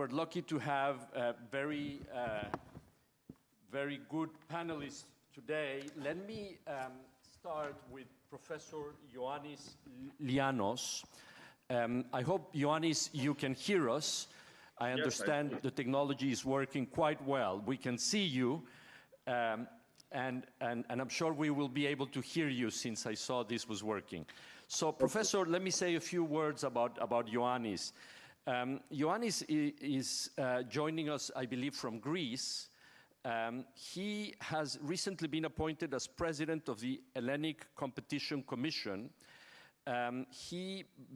we're lucky to have very good panelists today. Let me start with Professor Ioannis Lianos. I hope, Ioannis, you can hear us. I understand the technology is working quite well. We can see you, and I'm sure we will be able to hear you since I saw this was working. So, Professor, let me say a few words about Ioannis. Ioannis is joining us, I believe, from Greece. He has recently been appointed as president of the Hellenic Competition Commission.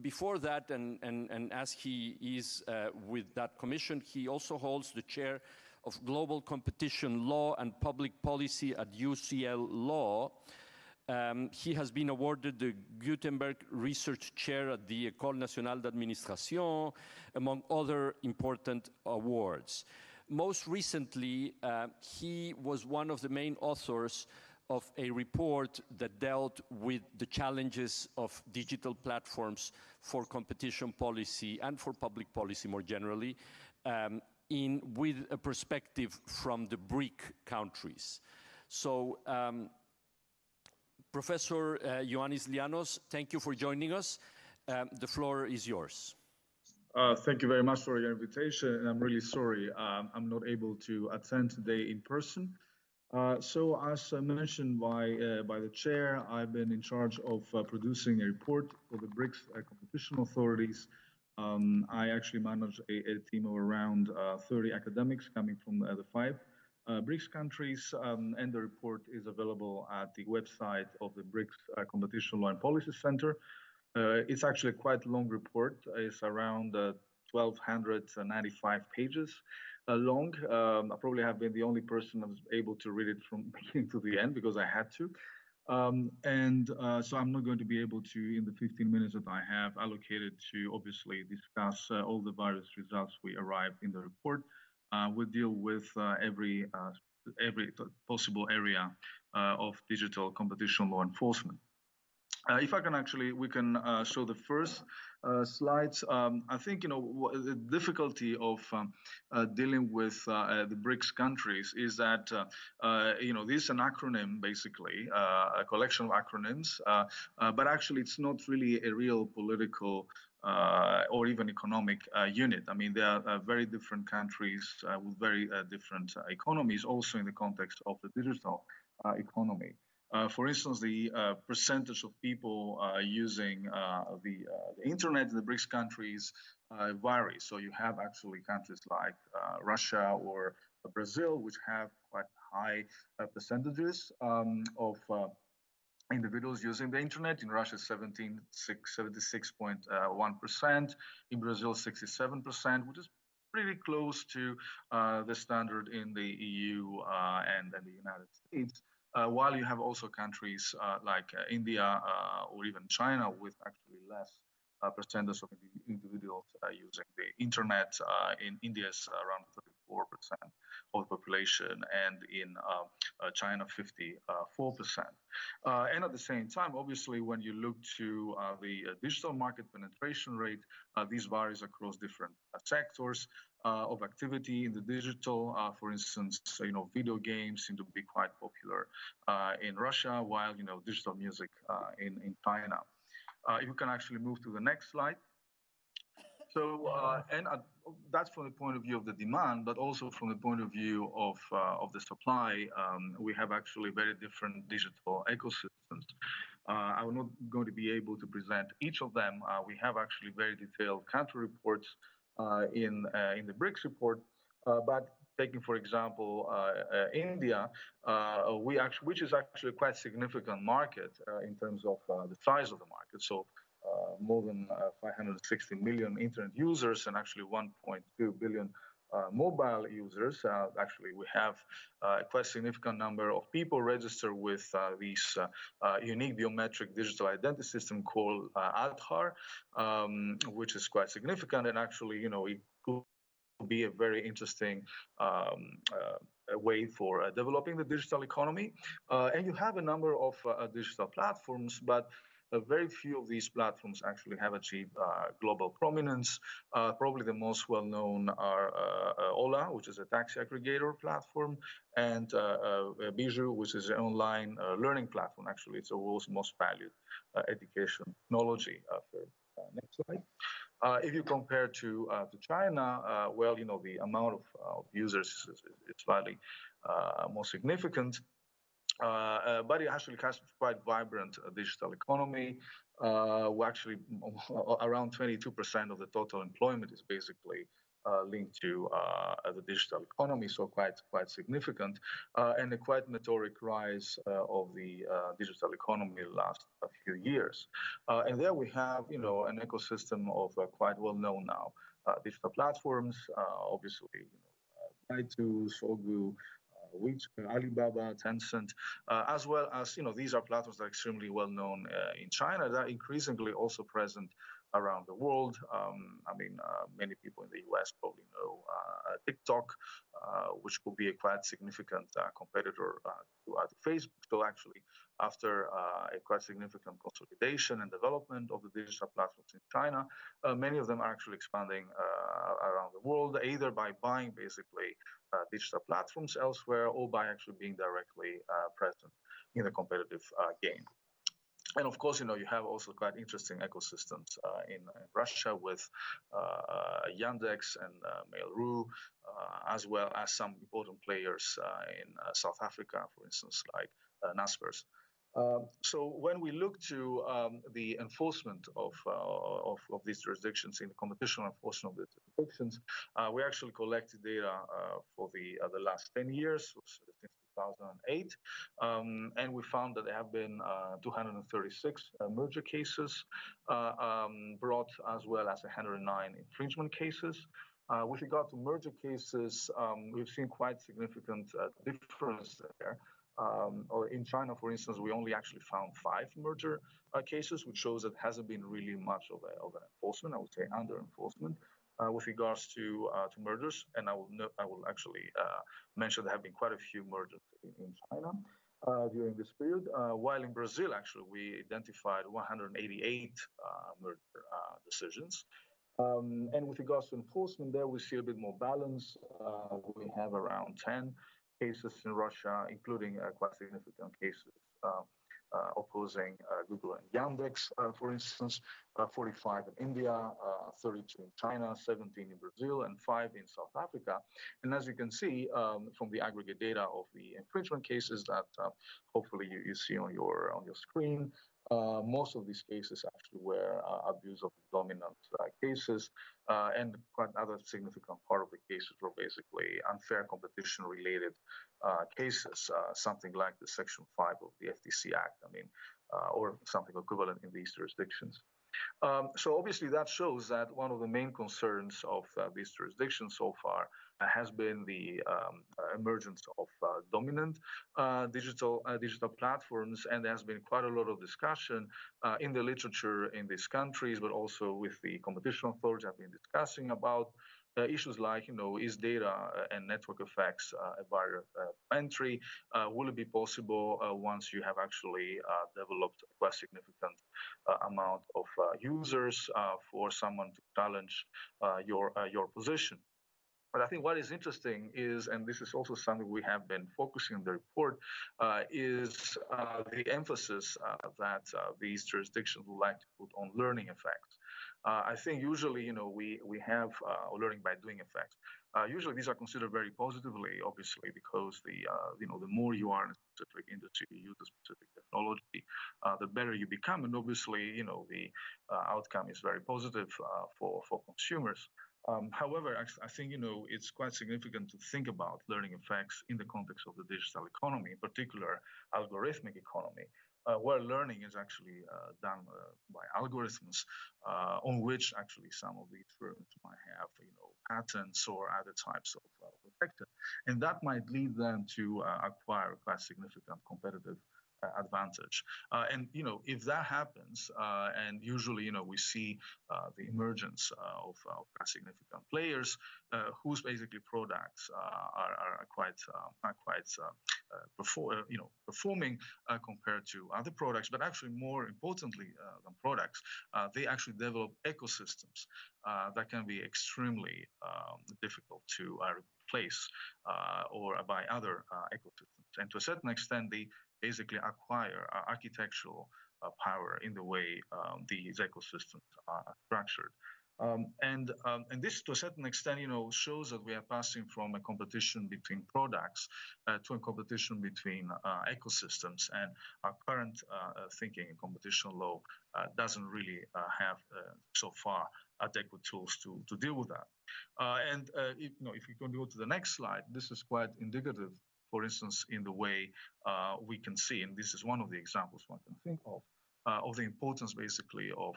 Before that, and as he is with that commission, he also holds the chair of Global Competition Law and Public Policy at UCL Law. He has been awarded the Gutenberg Research Chair at the École Nationale d'Administration, among other important awards. Most recently, he was one of the main authors of a report that dealt with the challenges of digital platforms for competition policy and for public policy more generally, with a perspective from the BRIC countries. So, Professor Ioannis Lianos, thank you for joining us. The floor is yours. Thank you very much for your invitation, and I'm really sorry I'm not able to attend today in person. So, as mentioned by the chair, I've been in charge of producing a report for the BRICS competition authorities. I actually manage a team of around 30 academics coming from the 5 BRICS countries, and the report is available at the website of the BRICS Competition Law and Policy Center. It's actually a quite long report. It's around 1,295 pages long. I probably have been the only person that was able to read it from beginning to the end because I had to. So I'm not going to be able to, in the 15 minutes that I have allocated, to obviously discuss all the various results we arrived in the report. We'll deal with every possible area of digital competition law enforcement. If I can actually, we can show the first slides. I think, the difficulty of dealing with the BRICS countries is that, this is an acronym, basically, a collection of acronyms, but actually it's not really a real political or even economic unit. I mean, there are very different countries with very different economies, also in the context of the digital economy. For instance, the percentage of people using the internet in the BRICS countries varies. So you have actually countries like Russia or Brazil, which have quite high percentages of individuals using the internet. In Russia, 76.1%. In Brazil, 67%, which is pretty close to the standard in the EU and the United States. While you have also countries like India or even China with actually less percentage of individuals using the internet. In India, it's around 34% of the population, and in China, 54%. And at the same time, obviously, when you look to the digital market penetration rate, this varies across different sectors of activity in the digital. For instance, video games seem to be quite popular in Russia, while digital music in China. You can actually move to the next slide. So, that's from the point of view of the demand, but also from the point of view of the supply. We have actually very different digital ecosystems. I'm not going to be able to present each of them. We have actually very detailed country reports in the BRICS report, but taking, for example, India, which is actually a quite significant market in terms of the size of the market. So more than 560 million internet users and actually 1.2 billion mobile users. Actually, we have a quite significant number of people registered with this unique biometric digital identity system called Aadhaar, which is quite significant. And actually, it could be a very interesting way for developing the digital economy. And you have a number of digital platforms, but very few of these platforms actually have achieved global prominence. Probably the most well-known are Ola, which is a taxi aggregator platform, and Bijou, which is an online learning platform. Actually, it's the world's most valued education technology firm. Next slide. If you compare to China, well, the amount of users is slightly more significant. But it actually has quite vibrant digital economy. Actually, around 22% of the total employment is basically linked to the digital economy, so quite significant, and a quite meteoric rise of the digital economy in the last few years. And there we have, an ecosystem of quite well known now digital platforms, obviously, Baidu, Sogu, Alibaba, Tencent, as well as, these are platforms that are extremely well known in China. They're increasingly also present around the world. Many people in the US probably know TikTok, which could be a quite significant competitor to Facebook. So actually, after a quite significant consolidation and development of the digital platforms in China, many of them are actually expanding around the world, either by buying basically digital platforms elsewhere or by actually being directly present in the competitive game. And of course, you have also quite interesting ecosystems in Russia with Yandex and Mail.ru, as well as some important players in South Africa, for instance, like Naspers. So when we look to the enforcement of these jurisdictions, in the competition enforcement of the jurisdictions, we actually collected data for the last 10 years, since 2008, and we found that there have been 236 merger cases brought, as well as 109 infringement cases. With regard to merger cases, we've seen quite significant difference there. In China, for instance, we only actually found 5 merger cases, which shows that hasn't been really much of an enforcement, I would say under enforcement, with regards to mergers. And I will actually mention there have been quite a few mergers in China during this period, while in Brazil, actually, we identified 188 merger decisions. And with regards to enforcement, there we see a bit more balance. We have around 10 cases in Russia, including quite significant cases opposing Google and Yandex, for instance, 45 in India, 32 in China, 17 in Brazil, and 5 in South Africa. And as you can see from the aggregate data of the infringement cases that hopefully you see on your screen, most of these cases actually were abuse of dominant cases, and quite another significant part of the cases were basically unfair competition related cases, something like the Section 5 of the FTC Act, or something equivalent in these jurisdictions. So obviously that shows that one of the main concerns of these jurisdictions so far has been the emergence of dominant digital platforms, and there has been quite a lot of discussion in the literature in these countries, but also with the competition authorities have been discussing about issues like, is data and network effects a barrier to entry? Will it be possible once you have actually developed a quite significant amount of users for someone to challenge your position? But I think what is interesting is, and this is also something we have been focusing on the report, is the emphasis that these jurisdictions would like to put on learning effects. I think usually, we have learning by doing effects. Usually these are considered very positively, obviously, because the more you are in a specific industry, you use a specific technology, the better you become. And obviously, the outcome is very positive for consumers. However, I think, it's quite significant to think about learning effects in the context of the digital economy, in particular algorithmic economy, where learning is actually done by algorithms on which actually some of these firms might have, patents or other types of protection. And that might lead them to acquire quite significant competitive advantage. And if that happens, and usually we see the emergence of significant players whose basically products are quite performing compared to other products, but actually more importantly than products, they actually develop ecosystems that can be extremely difficult to replace or by other ecosystems. And to a certain extent, they basically acquire architectural power in the way these ecosystems are structured. And this, to a certain extent, shows that we are passing from a competition between products to a competition between ecosystems. And our current thinking in competition law doesn't really have so far adequate tools to deal with that. And if we can go to the next slide, this is quite indicative, for instance, in the way we can see, and this is one of the examples one can think of the importance basically of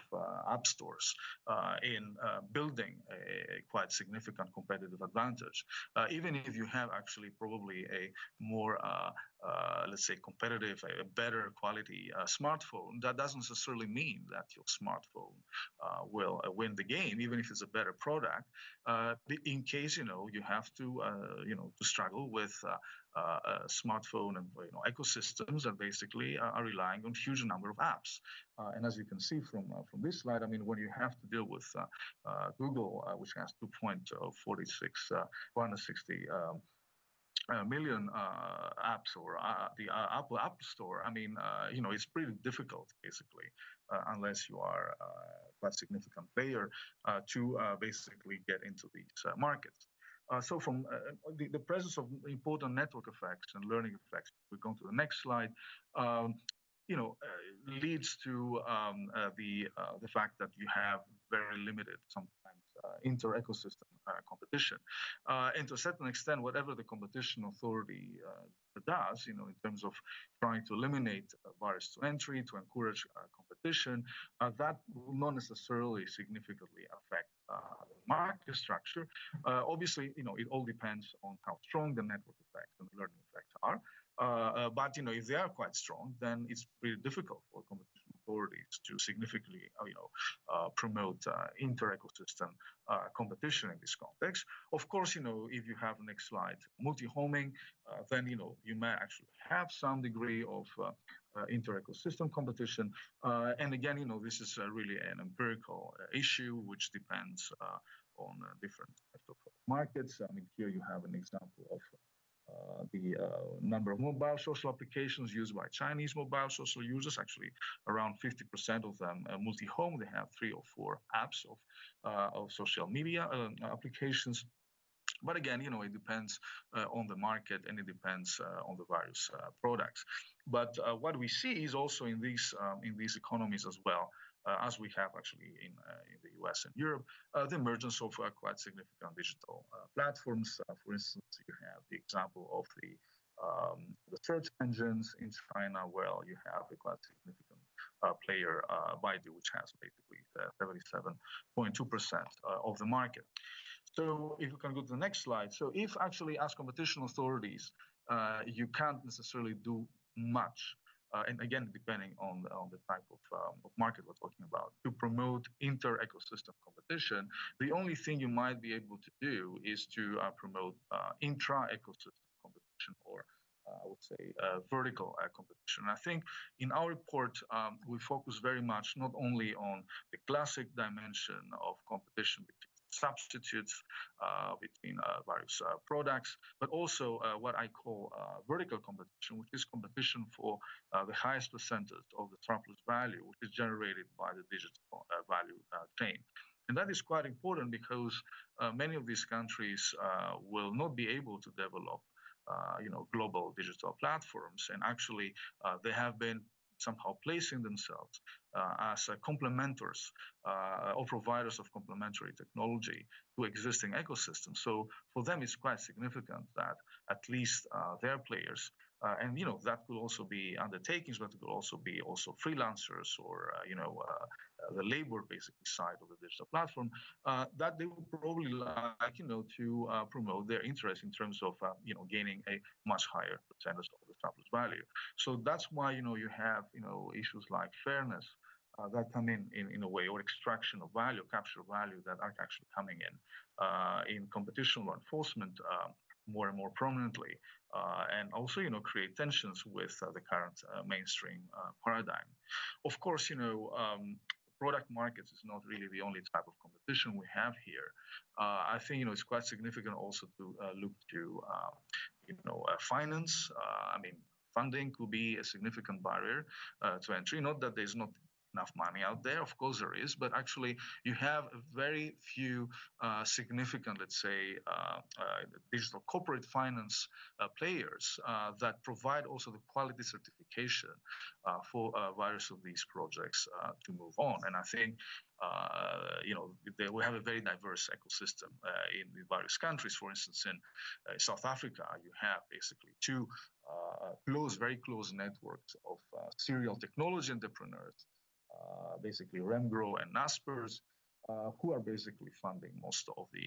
app stores in building a quite significant competitive advantage. Even if you have actually probably a more, let's say, competitive, a better quality smartphone, that doesn't necessarily mean that your smartphone will win the game, even if it's a better product, in case, you have to struggle with smartphone and ecosystems that basically are relying on huge number of apps. And as you can see from this slide, I mean, when you have to deal with Google, which has 160 million apps, or the Apple App Store, I mean, it's pretty difficult, basically, unless you are quite significant player, to basically get into these markets. So from the presence of important network effects and learning effects, we go to the next slide, leads to the fact that you have very limited, sometimes, inter-ecosystem competition. And to a certain extent, whatever the competition authority does, in terms of trying to eliminate barriers to entry, to encourage competition, that will not necessarily significantly affect market structure. Obviously, it all depends on how strong the network effects and the learning effects are. But if they are quite strong, then it's really difficult for competition authorities to significantly, promote inter-ecosystem competition in this context. Of course, if you have, next slide, multi-homing, then you may actually have some degree of inter-ecosystem competition. And again, this is really an empirical issue, which depends on different types of markets. I mean, here you have an example of the number of mobile social applications used by Chinese mobile social users. Actually, around 50% of them multi-home. They have 3 or 4 apps of social media applications. But again, it depends on the market, and it depends on the various products. But what we see is also in these economies as well, as we have actually in the US and Europe, the emergence of quite significant digital platforms. For instance, you have the example of the search engines in China, where you have a quite significant player, Baidu, which has basically 77.2% of the market. So if you can go to the next slide. So if actually, as competition authorities, you can't necessarily do much, and again, depending on the type of market we're talking about, to promote inter-ecosystem competition, the only thing you might be able to do is to promote intra-ecosystem competition, or I would say vertical competition. I think in our report, we focus very much not only on the classic dimension of competition between substitutes between various products, but also what I call vertical competition, which is competition for the highest percentage of the surplus value, which is generated by the digital value chain. And that is quite important because many of these countries will not be able to develop global digital platforms. And actually, they have been somehow placing themselves as complementors or providers of complementary technology to existing ecosystems. So for them, it's quite significant that at least their players, and that could also be undertakings, but it could also be freelancers, or the labor basically side of the digital platform, that they would probably like to promote their interest in terms of gaining a much higher percentage of the establish value. So that's why, you have, issues like fairness that come in a way, or extraction of value, capture of value that are actually coming in competition law enforcement more and more prominently, and also, create tensions with the current mainstream paradigm. Of course, product markets is not really the only type of competition we have here. I think, it's quite significant also to look to, finance. Funding could be a significant barrier to entry. Not that there's not enough money out there, of course there is, but actually you have very few significant, let's say, digital corporate finance players that provide also the quality certification for various of these projects to move on. And I think we have a very diverse ecosystem in various countries. For instance, in South Africa, you have basically two very close networks of serial technology entrepreneurs, basically Remgro and Naspers, who are basically funding most of the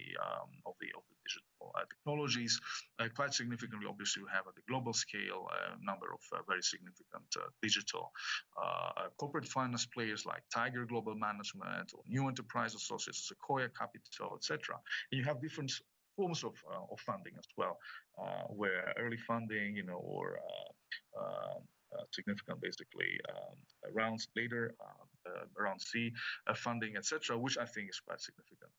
digital technologies. Quite significantly, obviously, we have at the global scale a number of very significant digital corporate finance players like Tiger Global Management or New Enterprise Associates, Sequoia Capital, etc. And you have different forms of funding as well, where early funding, or significant, basically, rounds later, round C funding, etc., which I think is quite significant.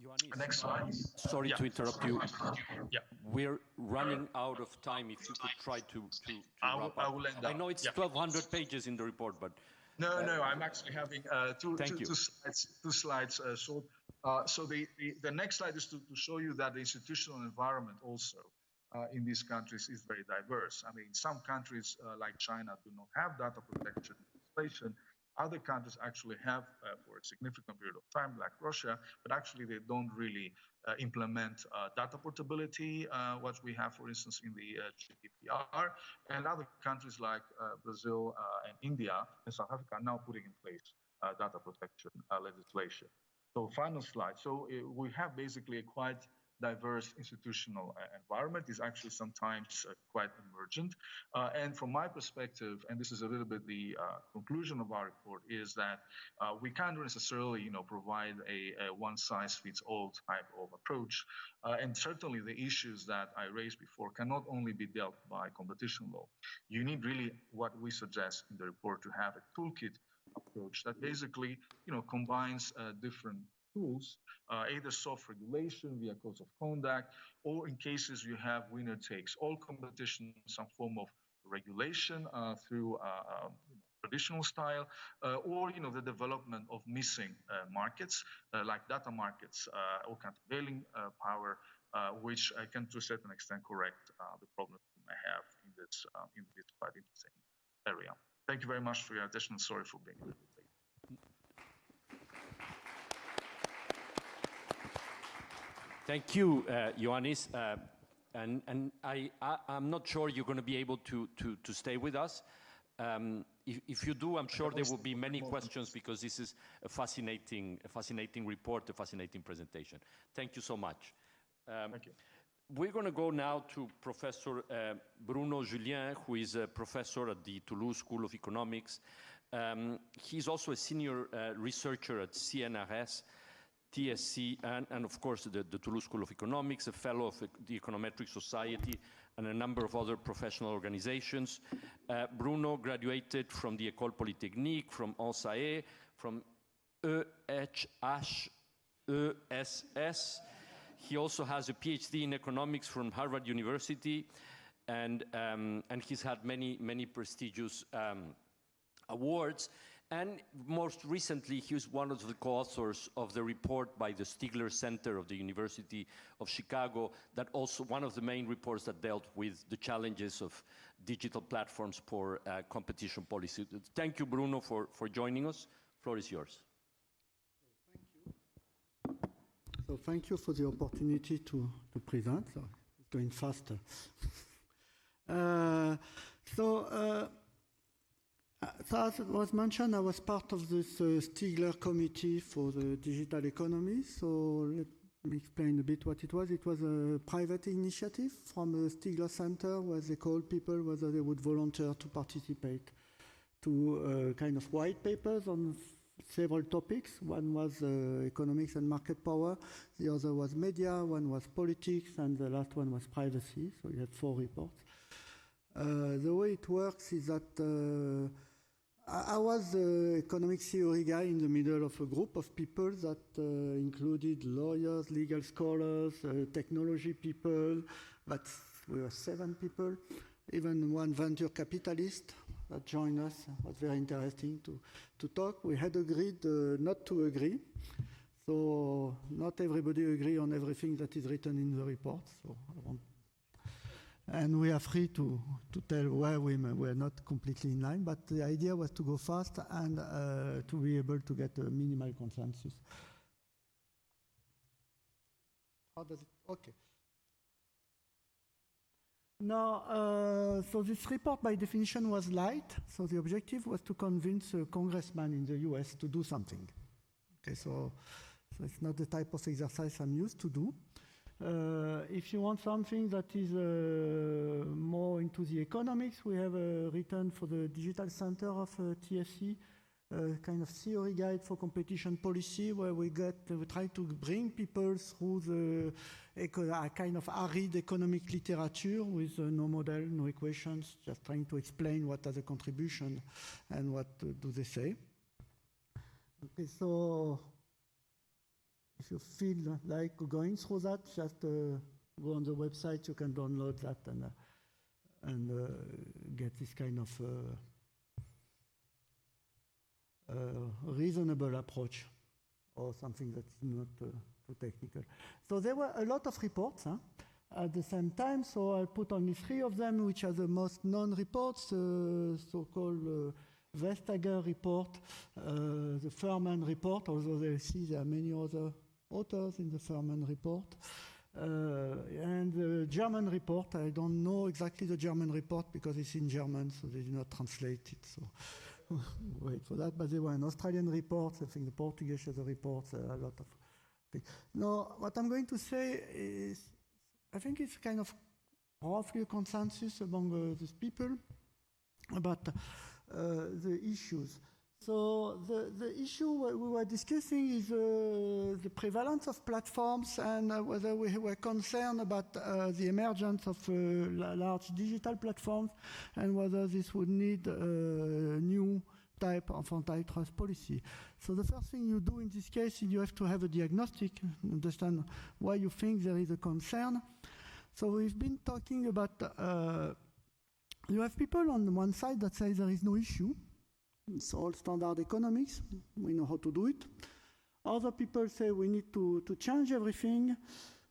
Ioannis, next slide. Sorry to interrupt you. Yeah. We're running out of time. If you could try to wrap up. I will end up. I know it's 1,200 pages in the report, but... No, I'm actually having two slides short. So the next slide is to show you that the institutional environment also in these countries is very diverse. Some countries like China do not have data protection legislation. Other countries actually have for a significant period of time, like Russia, but actually they don't really implement data portability, what we have, for instance, in the GDPR. And other countries like Brazil and India and South Africa are now putting in place data protection legislation. So final slide. So we have basically a quite diverse institutional environment. Is actually sometimes quite emergent. And from my perspective, and this is a little bit the conclusion of our report, is that we can't necessarily, provide a one-size-fits-all type of approach. And certainly the issues that I raised before cannot only be dealt by competition law. You need really, what we suggest in the report, to have a toolkit approach that basically, combines different tools, either soft regulation via codes of conduct, or in cases you have winner-takes-all competition, some form of regulation through traditional style, or the development of missing markets like data markets or countervailing power, which can to a certain extent correct the problems we may have in this quite interesting area. Thank you very much for your attention. Sorry for being a little bit late. Thank you, Ioannis. And I'm not sure you're going to be able to stay with us. If you do, I'm sure there will be many questions, because this is a fascinating report, a fascinating presentation. Thank you so much. Thank you. We're going to go now to Professor Bruno Jullien, who is a professor at the Toulouse School of Economics. He's also a senior researcher at CNRS, TSC, and of course the Toulouse School of Economics, a fellow of the Econometric Society and a number of other professional organizations. Bruno graduated from the École Polytechnique, from ENSAE, from ESS. He also has a PhD in economics from Harvard University, and he's had many prestigious awards. And most recently, he was one of the co-authors of the report by the Stigler Center of the University of Chicago, that also one of the main reports that dealt with the challenges of digital platforms for competition policy. Thank you, Bruno, for joining us. The floor is yours. So thank you for the opportunity to present. So it's going faster. So as it was mentioned, I was part of this Stigler committee for the digital economy. So explain a bit what it was. It was a private initiative from the Stigler Center where they called people whether they would volunteer to participate to kind of white papers on several topics. One was economics and market power, the other was media, one was politics, and the last one was privacy. So you had 4 reports. The way it works is that I was the economic theory guy in the middle of a group of people that included lawyers, legal scholars, technology people, but we were 7 people, even one venture capitalist that joined us. It was very interesting to talk. We had agreed not to agree, so not everybody agree on everything that is written in the report. So and we are free to tell where we're not completely in line, but the idea was to go fast and to be able to get a minimal consensus. How does it? Okay. Now, so this report by definition was light, so the objective was to convince a congressman in the US to do something. Okay, so it's not the type of exercise I'm used to do. If you want something that is more into the economics, we have written for the digital center of TFC, kind of theory guide for competition policy, where we try to bring people through a kind of arid economic literature with no model, no equations, just trying to explain what are the contributions and what do they say. Okay, so if you feel like going through that, just go on the website, you can download that and get this kind of reasonable approach or something that's not too technical. So there were a lot of reports at the same time, so I put only 3 of them, which are the most known reports, so-called Vestager report, the Furman report, although there are many other authors in the Furman report, and the German report. I don't know exactly the German report because it's in German, so they did not translate it. So wait for that. But there were an Australian report. I think the Portuguese has a report. A lot of things. Now, what I'm going to say is, I think it's kind of roughly a consensus among these people about the issues. So the issue we were discussing is the prevalence of platforms and whether we were concerned about the emergence of large digital platforms and whether this would need a new type of antitrust policy. So the first thing you do in this case is you have to have a diagnostic, understand why you think there is a concern. So we've been talking about, you have people on the one side that say there is no issue. It's all standard economics. We know how to do it. Other people say we need to change everything.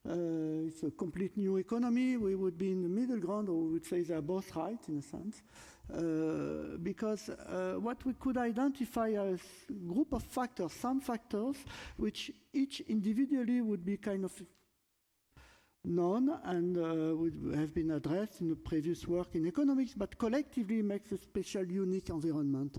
It's a complete new economy. We would be in the middle ground, or we would say they're both right in a sense. Because what we could identify as a group of factors, some factors, which each individually would be kind of known and would have been addressed in the previous work in economics, but collectively makes a special unique environment,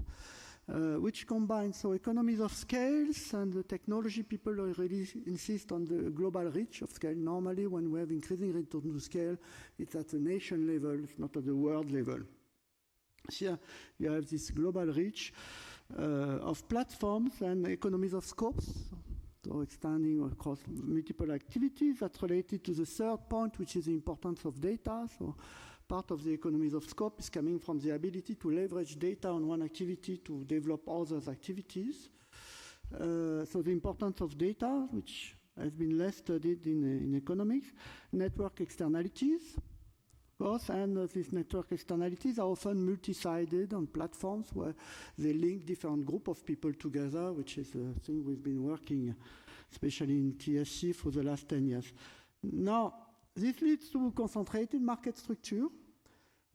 which combines so economies of scales and the technology people really insist on the global reach of scale. Normally, when we have increasing return to scale, it's at the nation level, it's not at the world level. Here, you have this global reach of platforms and economies of scopes. So extending across multiple activities. That's related to the third point, which is the importance of data. So part of the economies of scope is coming from the ability to leverage data on one activity to develop other activities. So the importance of data, which has been less studied in economics. Network externalities, of course, and these network externalities are often multi-sided on platforms where they link different groups of people together, which is a thing we've been working, especially in TSC, for the last 10 years. Now, this leads to concentrated market structure.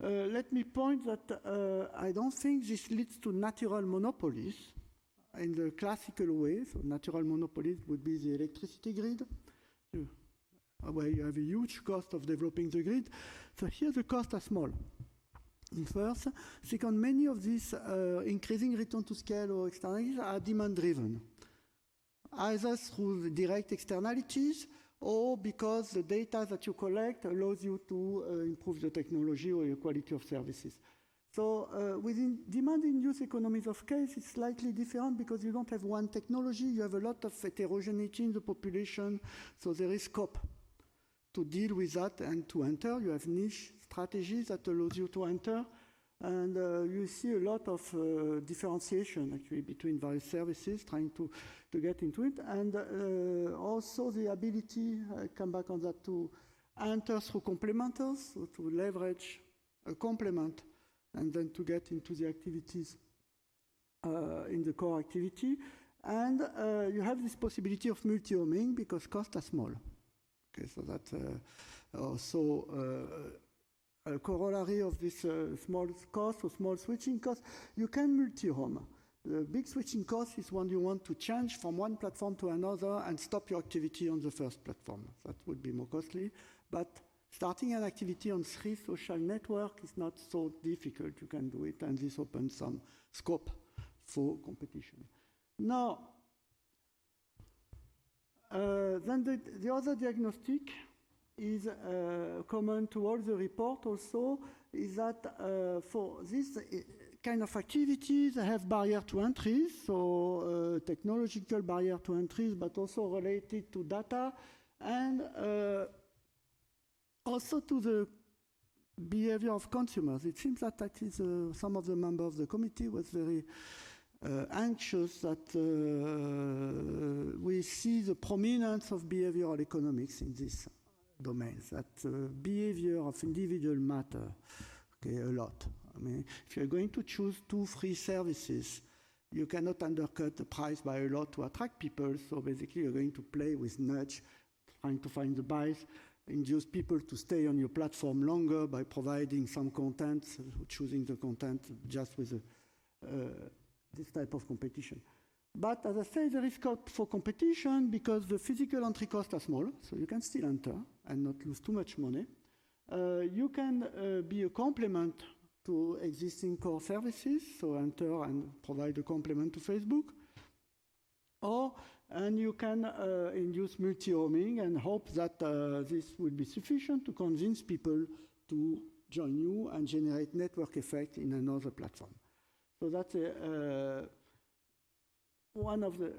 Let me point that I don't think this leads to natural monopolies in the classical way. So natural monopolies would be the electricity grid, where you have a huge cost of developing the grid. So here the costs are small. First. Second, many of these increasing return to scale or externalities are demand-driven, either through direct externalities or because the data that you collect allows you to improve the technology or the quality of services. So within demand-induced economies of scale, it's slightly different because you don't have one technology, you have a lot of heterogeneity in the population, so there is scope to deal with that and to enter. You have niche strategies that allows you to enter, and you see a lot of differentiation actually between various services trying to get into it, and also the ability, I come back on that, to enter through complementers, so to leverage a complement and then to get into the activities in the core activity. And you have this possibility of multi-homing because costs are small. Okay, so that's also a corollary of this small cost or small switching cost. You can multi-home. The big switching cost is when you want to change from one platform to another and stop your activity on the first platform. That would be more costly, but starting an activity on 3 social networks is not so difficult. You can do it, and this opens some scope for competition. Now, then the other diagnostic is common to all the report also, is that for this kind of activities have barrier to entry, so technological barrier to entry, but also related to data, and also to the behavior of consumers. It seems that is some of the members of the committee was very anxious that we see the prominence of behavioral economics in this domain, that behavior of individual matter, okay, a lot. I mean, if you're going to choose 2 free services, you cannot undercut the price by a lot to attract people, so basically you're going to play with nudge, trying to find the buys, induce people to stay on your platform longer by providing some content, choosing the content just with this type of competition. But as I say, there is scope for competition because the physical entry costs are small, so you can still enter and not lose too much money. You can be a complement to existing core services, so enter and provide a complement to Facebook. And you can induce multi-homing and hope that this will be sufficient to convince people to join you and generate network effect in another platform. So that's one of the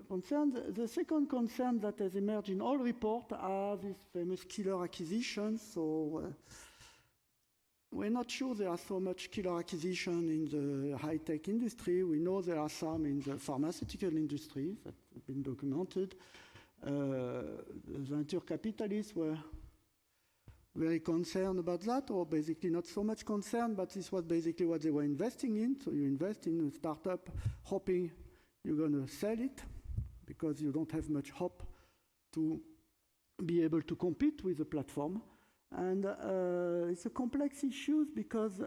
concerns. The second concern that has emerged in all reports are these famous killer acquisitions. So we're not sure there are so much killer acquisition in the high-tech industry. We know there are some in the pharmaceutical industry that have been documented. Venture capitalists were very concerned about that, or basically not so much concerned, but this was basically what they were investing in. So you invest in a startup hoping you're going to sell it because you don't have much hope to be able to compete with the platform. And it's a complex issue because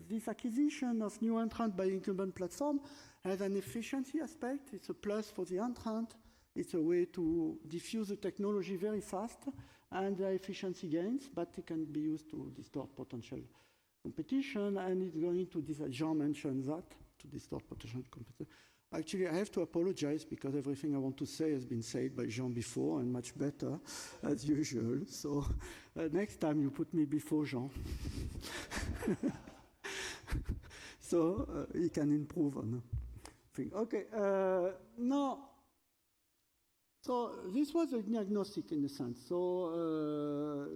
this acquisition of new entrant by incumbent platform has an efficiency aspect. It's a plus for the entrant. It's a way to diffuse the technology very fast, and there are efficiency gains, but it can be used to distort potential competition, and it's going to, Jean mentioned that, to distort potential competition. Actually, I have to apologize because everything I want to say has been said by Jean before and much better, as usual. So next time you put me before Jean. So he can improve on things. Okay, now, so this was a diagnostic in a sense. So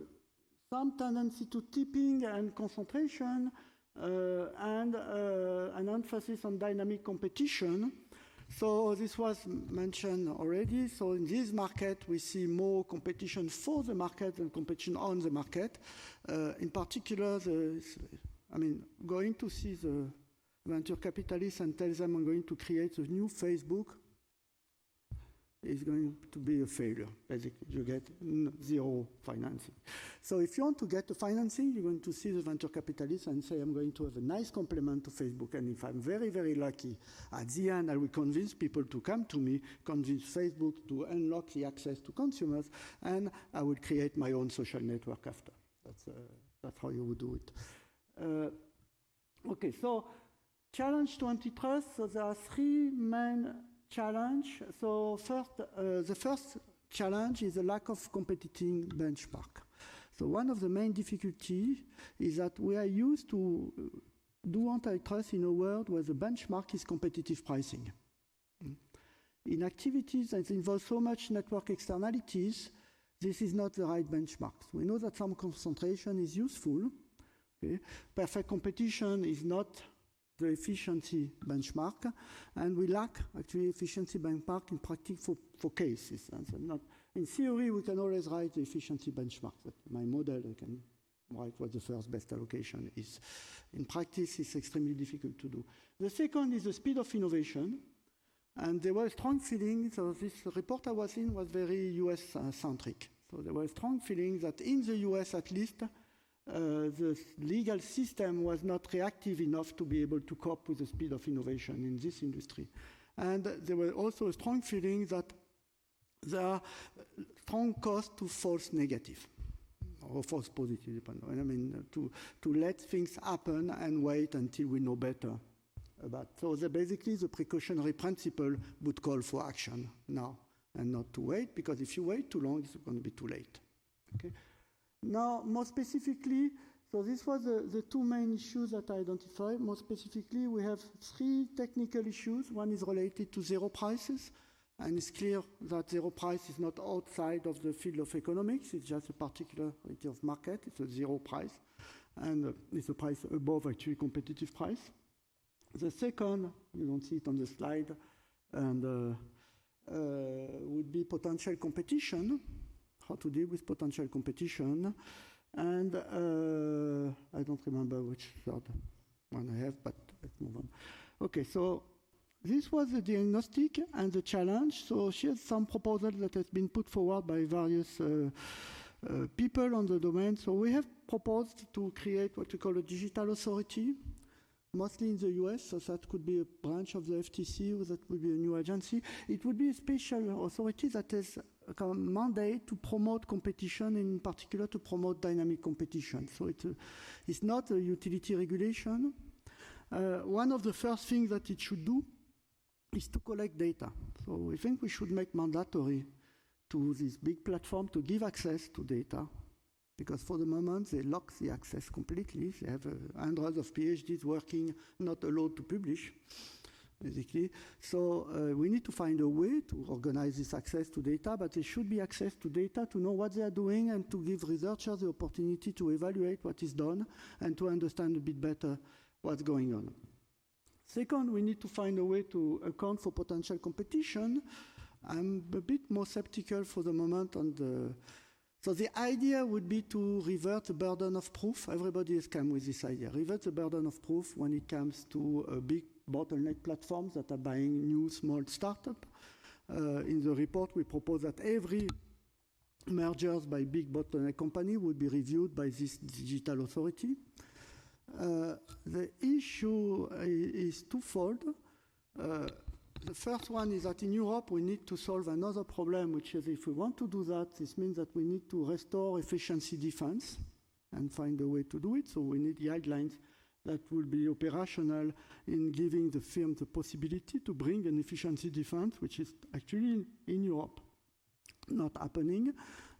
some tendency to tipping and concentration, and an emphasis on dynamic competition. So this was mentioned already. So in this market, we see more competition for the market than competition on the market. In particular, going to see the venture capitalists and tell them I'm going to create a new Facebook is going to be a failure. Basically, you get zero financing. So if you want to get the financing, you're going to see the venture capitalists and say, I'm going to have a nice complement to Facebook. And if I'm very, very lucky, at the end, I will convince people to come to me, convince Facebook to unlock the access to consumers, and I will create my own social network after. That's how you would do it. Okay, so challenge to antitrust. So there are 3 main challenge. So first, the first challenge is the lack of competing benchmark. So one of the main difficulties is that we are used to do antitrust in a world where the benchmark is competitive pricing. In activities that involve so much network externalities, this is not the right benchmark. We know that some concentration is useful. Okay? Perfect competition is not the efficiency benchmark, and we lack actually efficiency benchmark in practice for cases. And so not, in theory, we can always write the efficiency benchmark. But my model, I can write what the first best allocation is. In practice, it's extremely difficult to do. The second is the speed of innovation. And there were strong feelings, so this report I was in was very US-centric. So there were strong feelings that in the US at least, the legal system was not reactive enough to be able to cope with the speed of innovation in this industry. And there were also a strong feeling that there are strong costs to false negative, or false positive, depending. I mean, to let things happen and wait until we know better. So basically the precautionary principle would call for action now and not to wait, because if you wait too long, it's going to be too late. Okay? Now, more specifically, so this was the two main issues that I identified. More specifically, we have three technical issues. One is related to zero prices, and it's clear that zero price is not outside of the field of economics. It's just a particularity of market. It's a zero price, and it's a price above actually competitive price. The second, you don't see it on the slide, and would be potential competition, how to deal with potential competition. And I don't remember which third one I have, but let's move on. Okay, so this was the diagnostic and the challenge. So here's some proposals that has been put forward by various people on the domain. So we have proposed to create what we call a digital authority, mostly in the US, so that could be a branch of the FTC, or that would be a new agency. It would be a special authority that has a mandate to promote competition, in particular to promote dynamic competition. So it's not a utility regulation. One of the first things that it should do is to collect data. So we think we should make mandatory to this big platform to give access to data, because for the moment they lock the access completely. They have hundreds of PhDs working, not allowed to publish, basically. So we need to find a way to organize this access to data, but there should be access to data to know what they are doing and to give researchers the opportunity to evaluate what is done and to understand a bit better what's going on. Second, we need to find a way to account for potential competition. I'm a bit more skeptical for the moment on the... So the idea would be to revert the burden of proof. Everybody has come with this idea. Revert the burden of proof when it comes to big bottleneck platforms that are buying new small startups. In the report, we propose that every mergers by big bottleneck company would be reviewed by this digital authority. The issue is twofold. The first one is that in Europe, we need to solve another problem, which is if we want to do that, this means that we need to restore efficiency defense and find a way to do it. So we need guidelines that will be operational in giving the firm the possibility to bring an efficiency defense, which is actually in Europe not happening.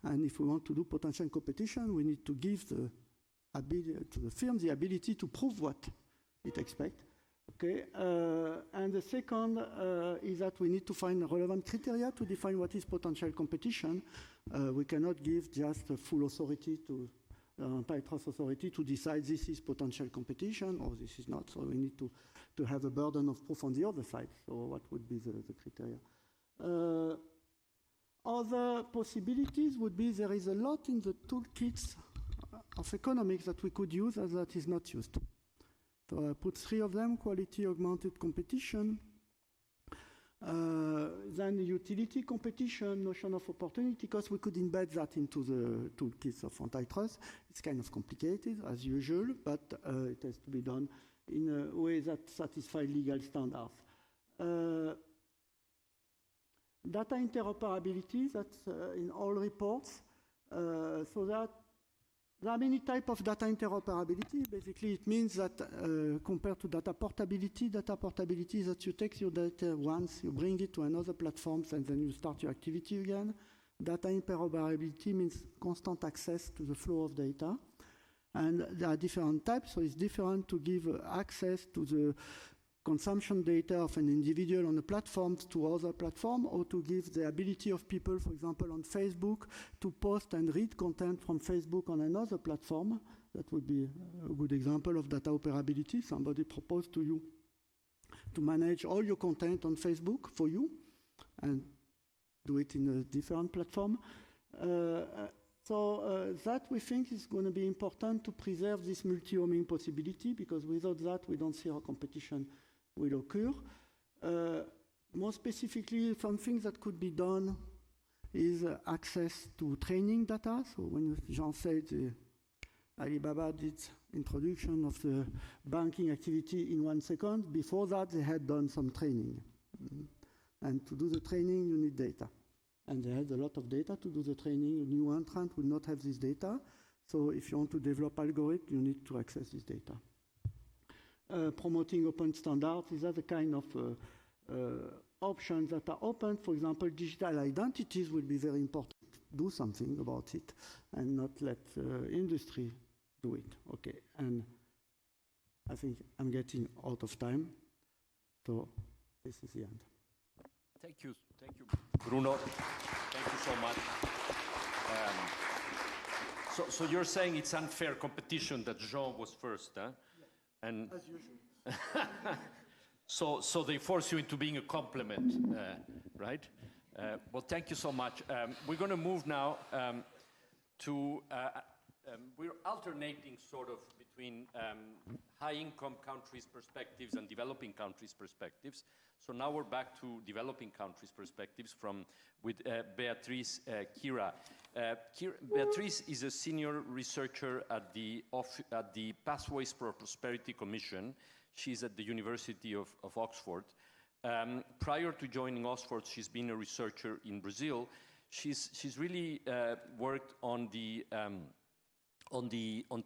And if we want to do potential competition, we need to give the ability to the firm the ability to prove what it expects. Okay, and the second is that we need to find relevant criteria to define what is potential competition. We cannot give just a full authority to the antitrust authority to decide this is potential competition or this is not. So we need to have a burden of proof on the other side. So what would be the criteria? Other possibilities would be there is a lot in the toolkits of economics that we could use as that is not used. So I put three of them: quality augmented competition, then utility competition, notion of opportunity cost. We could embed that into the toolkits of antitrust. It's kind of complicated, as usual, but it has to be done in a way that satisfies legal standards. Data interoperability, that's in all reports. So that there are many types of data interoperability. Basically, it means that compared to data portability is that you take your data once, you bring it to another platform, and then you start your activity again. Data interoperability means constant access to the flow of data. And there are different types, so it's different to give access to the consumption data of an individual on a platform to other platform, or to give the ability of people, for example, on Facebook, to post and read content from Facebook on another platform. That would be a good example of data operability. Somebody proposed to you to manage all your content on Facebook for you and do it in a different platform. So that we think is going to be important to preserve this multi-homing possibility, because without that we don't see how competition will occur. More specifically, something that could be done is access to training data. So when Jean said Alibaba did introduction of the banking activity in 1 second, before that they had done some training. And to do the training you need data. And they had a lot of data to do the training. A new entrant will not have this data. So if you want to develop algorithms, you need to access this data. Promoting open standards, these are the kind of options that are open. For example, digital identities will be very important. Do something about it and not let industry do it. Okay, and I think I'm getting out of time. So this is the end. Thank you, Bruno. Thank you so much. So you're saying it's unfair competition that Jean was first, huh? Yeah. And as usual. So they force you into being a complement, right? Well, thank you so much. We're going to move now to. We're alternating sort of between high-income countries' perspectives and developing countries' perspectives. So now we're back to developing countries' perspectives with Beatriz Kira. Beatriz is a senior researcher at the Pathways for Prosperity Commission. She's at the University of Oxford. Prior to joining Oxford, she's been a researcher in Brazil. She's really worked on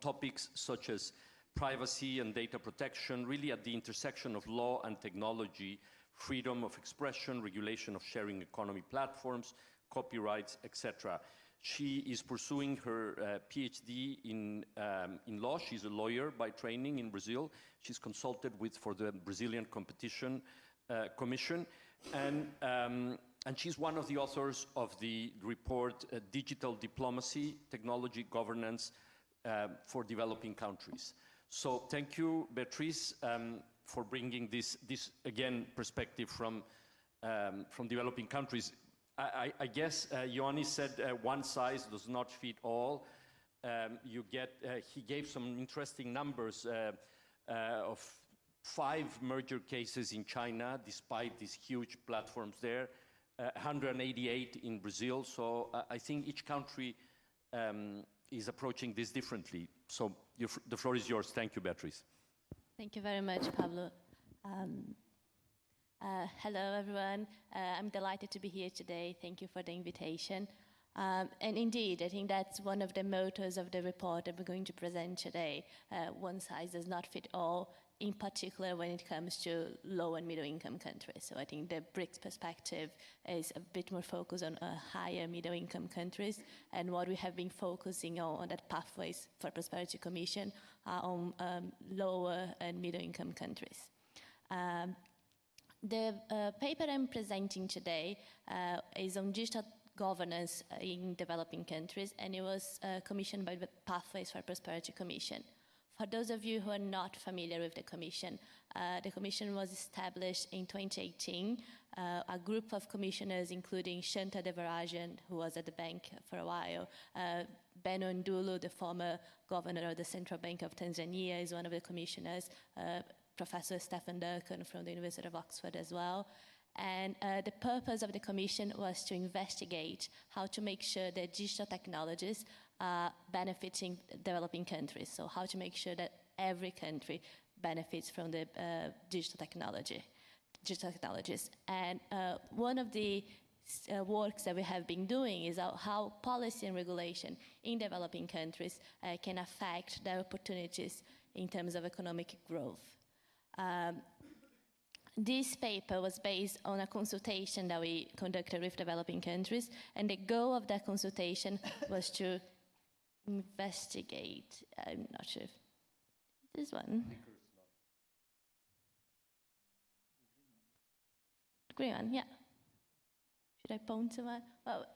topics such as privacy and data protection, really at the intersection of law and technology, freedom of expression, regulation of sharing economy platforms, copyrights, etc. She is pursuing her PhD in law. She's a lawyer by training in Brazil. She's consulted for the Brazilian Competition Commission, and she's one of the authors of the report Digital Diplomacy, Technology Governance for Developing Countries. So thank you, Beatriz, for bringing this again perspective from developing countries. I guess Ioannis said one size does not fit all. He gave some interesting numbers of 5 merger cases in China, despite these huge platforms there, 188 in Brazil. So I think each country is approaching this differently. So the floor is yours. Thank you, Beatriz. Thank you very much, Pablo. Hello, everyone. I'm delighted to be here today. Thank you for the invitation. And indeed, I think that's one of the mottos of the report that we're going to present today. One size does not fit all, in particular when it comes to low and middle income countries. So I think the BRICS perspective is a bit more focused on higher middle income countries, and what we have been focusing on that Pathways for Prosperity Commission are on lower and middle income countries. The paper I'm presenting today is on digital governance in developing countries, and it was commissioned by the Pathways for Prosperity Commission. For those of you who are not familiar with the Commission was established in 2018. A group of commissioners, including Shanta Devarajan, who was at the bank for a while, Beno Ndulu, the former governor of the Central Bank of Tanzania, is one of the commissioners, Professor Stephen Durkin from the University of Oxford as well. And the purpose of the Commission was to investigate how to make sure that digital technologies are benefiting developing countries. So how to make sure that every country benefits from the digital technologies. And one of the works that we have been doing is how policy and regulation in developing countries can affect their opportunities in terms of economic growth. this paper was based on a consultation that we conducted with developing countries, and the goal of that consultation was to investigate, I'm not sure if this one. Green one, yeah. Should I point to one? Well,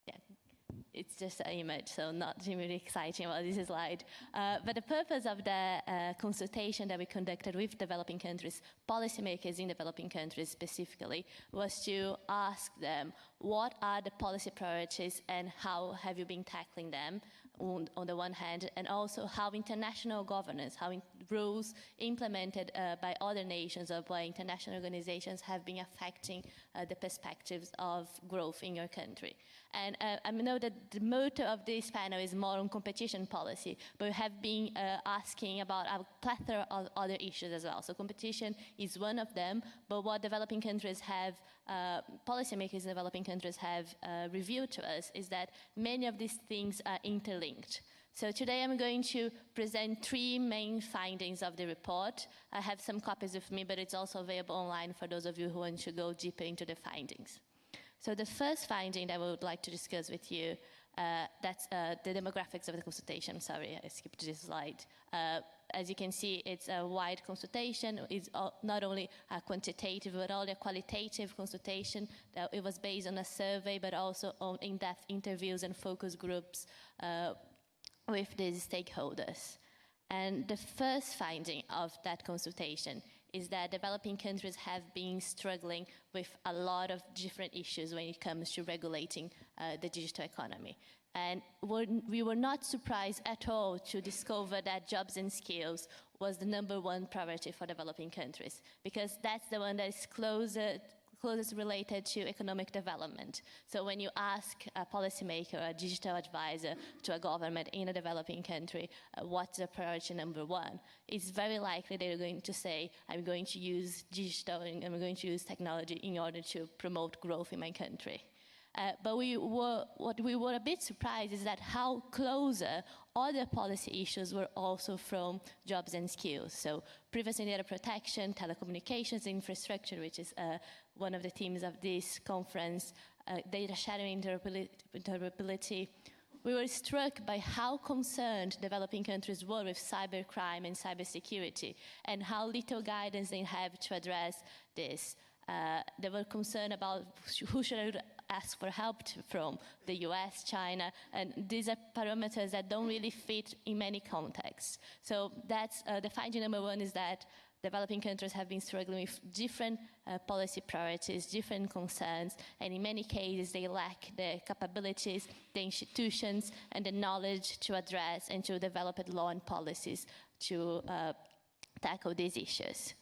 yeah, it's just an image, so not really exciting about this slide. But the purpose of the consultation that we conducted with developing countries, policymakers in developing countries specifically, was to ask them what are the policy priorities and how have you been tackling them on the one hand, and also how international governance, how rules implemented by other nations or by international organizations have been affecting the perspectives of growth in your country. And I know that the motto of this panel is more on competition policy, but we have been asking about a plethora of other issues as well. So competition is one of them, but what developing countries have, policymakers in developing countries have revealed to us is that many of these things are interlinked. So today I'm going to present 3 main findings of the report. I have some copies with me, but it's also available online for those of you who want to go deeper into the findings. So the first finding that I would like to discuss with you, that's the demographics of the consultation. Sorry, I skipped this slide. As you can see, it's a wide consultation. It's not only a quantitative, but also a qualitative consultation. It was based on a survey, but also on in-depth interviews and focus groups with these stakeholders. And the first finding of that consultation is that developing countries have been struggling with a lot of different issues when it comes to regulating the digital economy. And we were not surprised at all to discover that jobs and skills was the #1 priority for developing countries, because that's the one that is closest related to economic development. So when you ask a policymaker or a digital advisor to a government in a developing country, what's the priority #1, it's very likely they're going to say, I'm going to use digital and I'm going to use technology in order to promote growth in my country. But what we were a bit surprised is that how closer other policy issues were also from jobs and skills. So privacy and data protection, telecommunications infrastructure, which is one of the themes of this conference, data sharing, interoperability. We were struck by how concerned developing countries were with cybercrime and cybersecurity, and how little guidance they have to address this. They were concerned about who should ask for help from, the US, China, and these are parameters that don't really fit in many contexts. So that's the finding #1 is that developing countries have been struggling with different policy priorities, different concerns, and in many cases they lack the capabilities, the institutions, and the knowledge to address and to develop law and policies to tackle these issues.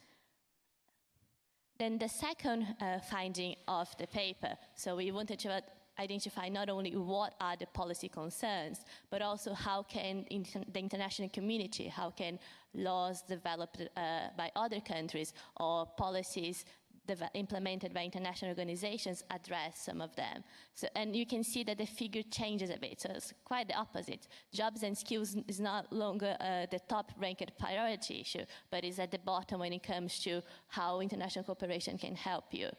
Then the second finding of the paper, so we wanted to identify not only what are the policy concerns, but also how can the international community, how can laws developed by other countries or policies implemented by international organizations address some of them. So, and you can see that the figure changes a bit, so it's quite the opposite. Jobs and skills is not longer the top-ranked priority issue, but is at the bottom when it comes to how international cooperation can help you.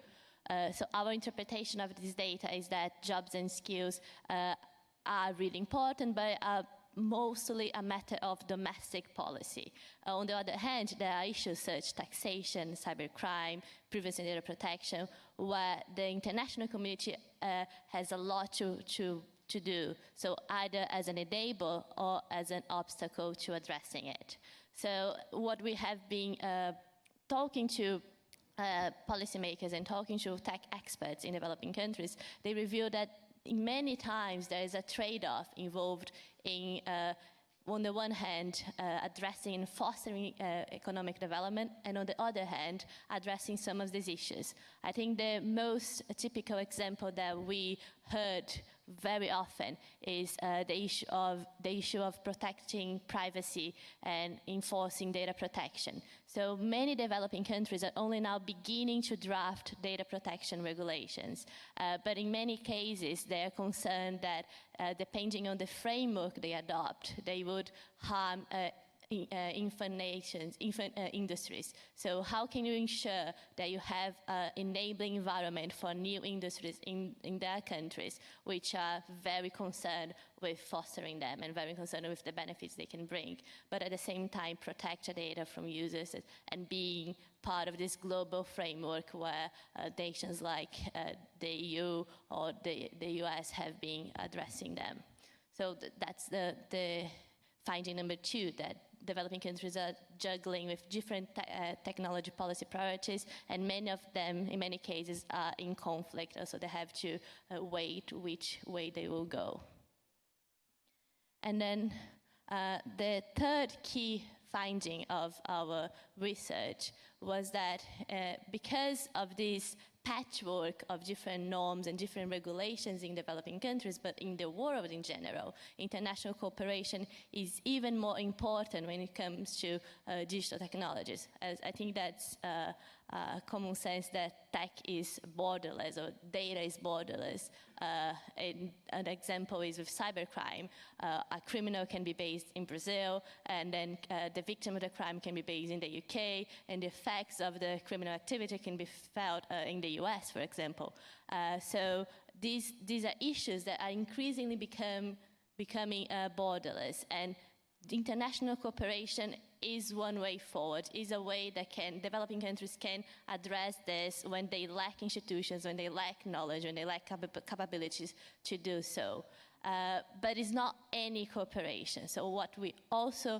So our interpretation of this data is that jobs and skills are really important, but mostly a matter of domestic policy. On the other hand, there are issues such as taxation, cybercrime, privacy and data protection, where the international community has a lot to do, so either as an enabler or as an obstacle to addressing it. So what we have been talking to policymakers and talking to tech experts in developing countries, they reveal that many times there is a trade-off involved in, on the one hand, addressing and fostering economic development, and on the other hand, addressing some of these issues. I think the most typical example that we heard very often is the issue of protecting privacy and enforcing data protection. So many developing countries are only now beginning to draft data protection regulations, but in many cases they are concerned that depending on the framework they adopt, they would harm infant industries. So how can you ensure that you have an enabling environment for new industries in their countries, which are very concerned with fostering them and very concerned with the benefits they can bring, but at the same time protect the data from users and being part of this global framework where nations like the EU or the US have been addressing them. So that's the finding number 2, that developing countries are juggling with different technology policy priorities, and many of them, in many cases, are in conflict, so they have to weigh which way they will go. And then the third key finding of our research was that because of this patchwork of different norms and different regulations in developing countries, but in the world in general, international cooperation is even more important when it comes to digital technologies. As I think that's common sense that tech is borderless, or data is borderless. An example is with cybercrime. A criminal can be based in Brazil, and then the victim of the crime can be based in the UK, and the effects of the criminal activity can be felt in the US, for example. So these are issues that are increasingly becoming borderless, and international cooperation is one way forward, is a way that developing countries can address this when they lack institutions, when they lack knowledge, when they lack capabilities to do so. But it's not any cooperation. So what we also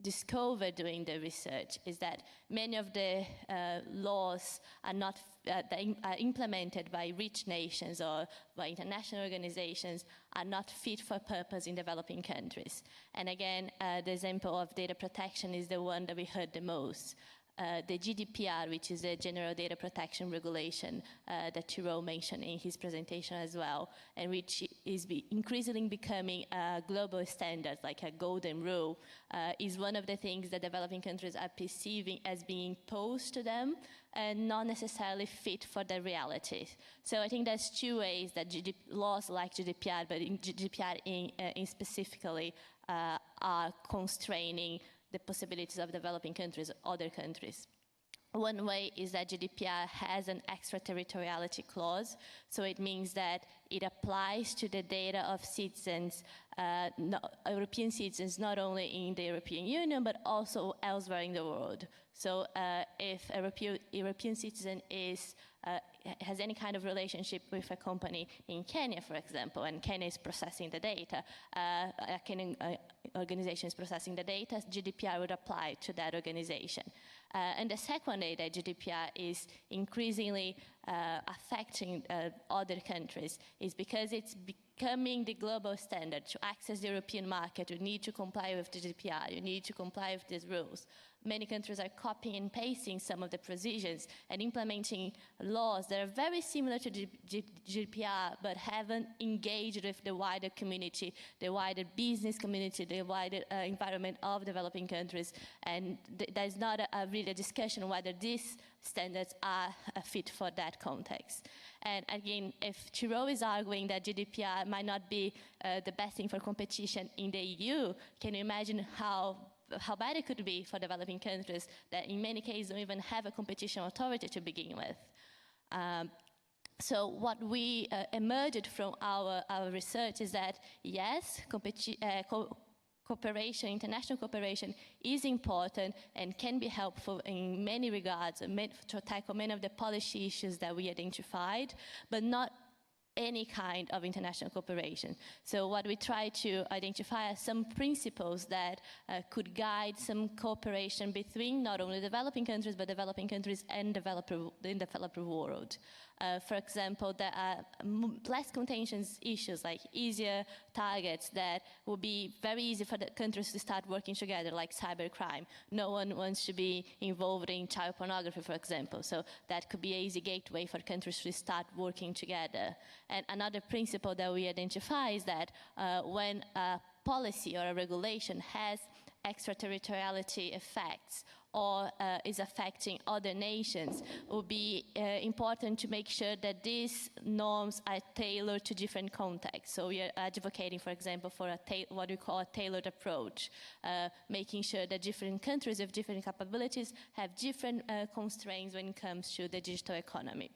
discovered during the research is that many of the laws are not are implemented by rich nations or by international organizations are not fit for purpose in developing countries. And again, the example of data protection is the one that we heard the most. The GDPR, which is the General Data Protection Regulation that Tyrone mentioned in his presentation as well, and which is increasingly becoming a global standard, like a golden rule, is one of the things that developing countries are perceiving as being imposed to them and not necessarily fit for their realities. So I think there's 2 ways that laws like GDPR, but in GDPR in specifically, are constraining the possibilities of developing countries, other countries. One way is that GDPR has an extraterritoriality clause, so it means that it applies to the data of citizens, European citizens, not only in the European Union, but also elsewhere in the world. So if a European citizen has any kind of relationship with a company in Kenya, for example, and Kenya is processing the data, a Kenyan organization is processing the data, GDPR would apply to that organization. And the second way that GDPR is increasingly affecting other countries is because it's becoming the global standard. To access the European market, you need to comply with GDPR, you need to comply with these rules. Many countries are copying and pasting some of the provisions and implementing laws that are very similar to GDPR, but haven't engaged with the wider community, the wider business community, the wider environment of developing countries. And there's not really a discussion whether these standards are fit for that context. And again, if Tyrone is arguing that GDPR might not be the best thing for competition in the EU, can you imagine how bad it could be for developing countries that in many cases don't even have a competition authority to begin with. So what we emerged from our research is that yes, cooperation, international cooperation is important and can be helpful in many regards to tackle many of the policy issues that we identified, but not any kind of international cooperation. So what we try to identify are some principles that could guide some cooperation between not only developing countries, but developing countries and the developer world. For example, there are less contentious issues like easier targets that will be very easy for the countries to start working together, like cybercrime. No one wants to be involved in child pornography, for example. So that could be an easy gateway for countries to start working together. And another principle that we identify is that when a policy or a regulation has extraterritoriality effects or is affecting other nations, it would be important to make sure that these norms are tailored to different contexts. So we are advocating, for example, for what we call a tailored approach, making sure that different countries with different capabilities have different constraints when it comes to the digital economy.